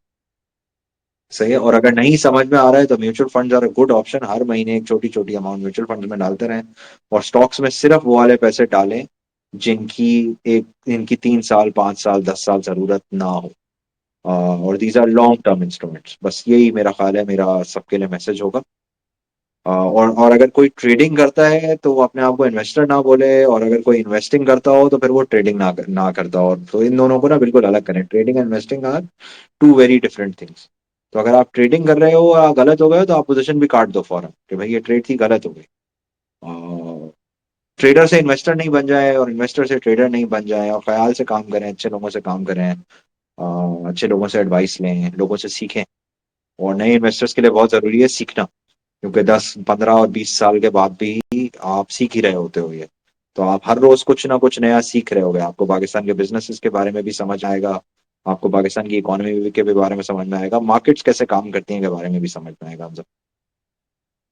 सही है। और अगर नहीं समझ में आ रहा है तो mutual funds are a good option. हर महीने एक छोटी छोटी अमाउंट म्यूचुअल फंड्स में डालते रहें। और स्टॉक्स में सिर्फ वो वाले पैसे डालें जिनकी एक इनकी 3 साल, 5 साल, 10 साल जरूरत ना हो। और these are long term instruments. बस यही मेरा ख्याल है, मेरा सबके लिए मैसेज होगा। और अगर कोई ट्रेडिंग करता है तो वो अपने आप को इन्वेस्टर ना बोले, और अगर कोई इन्वेस्टिंग करता हो तो फिर वो ट्रेडिंग ना करता हो। तो इन दोनों को ना बिल्कुल अलग करें। Trading and investing are two very different things. तो अगर आप ट्रेडिंग कर रहे हो और आप गलत हो गए हो तो आप पोजीशन भी काट दो फौरन कि भाई ये ट्रेड थी, गलत हो गई। ट्रेडर से इन्वेस्टर नहीं बन जाए और इन्वेस्टर से ट्रेडर नहीं बन जाए, और ख्याल से काम करें, अच्छे लोगों से काम करें। अच्छे लोगों से एडवाइस लें, लोगों से सीखें। और नए इन्वेस्टर्स के लिए बहुत जरूरी है सीखना, क्योंकि 10, 15 और 20 साल के बाद भी आप सीख ही रहे होते हो ये। तो आप हर रोज कुछ ना कुछ नया सीख रहे होगे। आपको पाकिस्तान के बिजनेसेस के बारे में भी समझ आएगा, आपको पाकिस्तान की इकोनॉमी के भी बारे में समझ में आएगा, मार्केट्स कैसे काम करती हैं के बारे में भी समझ में आएगा हम सब।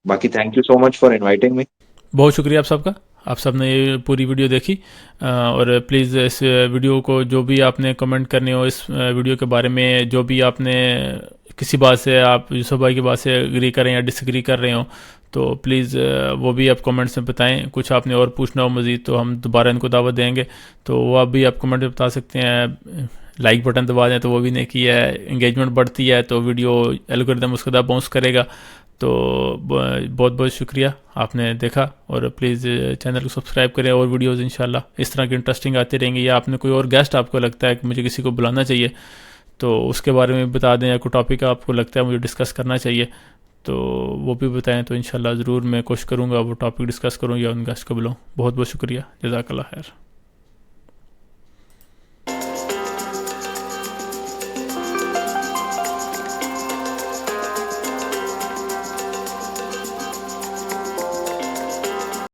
बाकी thank you so much for inviting me. बहुत शुक्रिया आप सबका। आप सब ने ये पूरी वीडियो देखी। और प्लीज़ इस वीडियो को, जो भी आपने कमेंट करने हो इस वीडियो के बारे में, जो भी आपने किसी बात से, आप यूसुफ भाई की बात से एग्री करें या डिसएग्री कर रहे हो, तो प्लीज़ वो भी आप कमेंट्स में बताएं। कुछ आपने और पूछना हो मज़ीद तो हम दोबारा इनको दावत देंगे, तो वो आप भी आप कमेंट में बता सकते हैं। लाइक बटन दबा दें तो वो भी नहीं किया है। इंगेजमेंट बढ़ती है तो वीडियो एल्गोरिदम उसके बाद बाउंस करेगा। तो बहुत बहुत शुक्रिया आपने देखा, और प्लीज़ चैनल को सब्सक्राइब करें। और वीडियोज़ इंशाल्लाह इस तरह की इंटरेस्टिंग आती रहेंगी। या आपने कोई और गेस्ट आपको लगता है कि मुझे किसी को बुलाना चाहिए तो उसके बारे में बता दें, या कोई टॉपिक आपको लगता है मुझे डिस्कस करना चाहिए तो वो भी बताएं। तो इंशाल्लाह ज़रूर मैं कोशिश करूँगा वो टॉपिक डिस्कस करूँ या उन गेस्ट को बुलाऊँ। बहुत बहुत शुक्रिया। जज़ाकल्लाह खैर।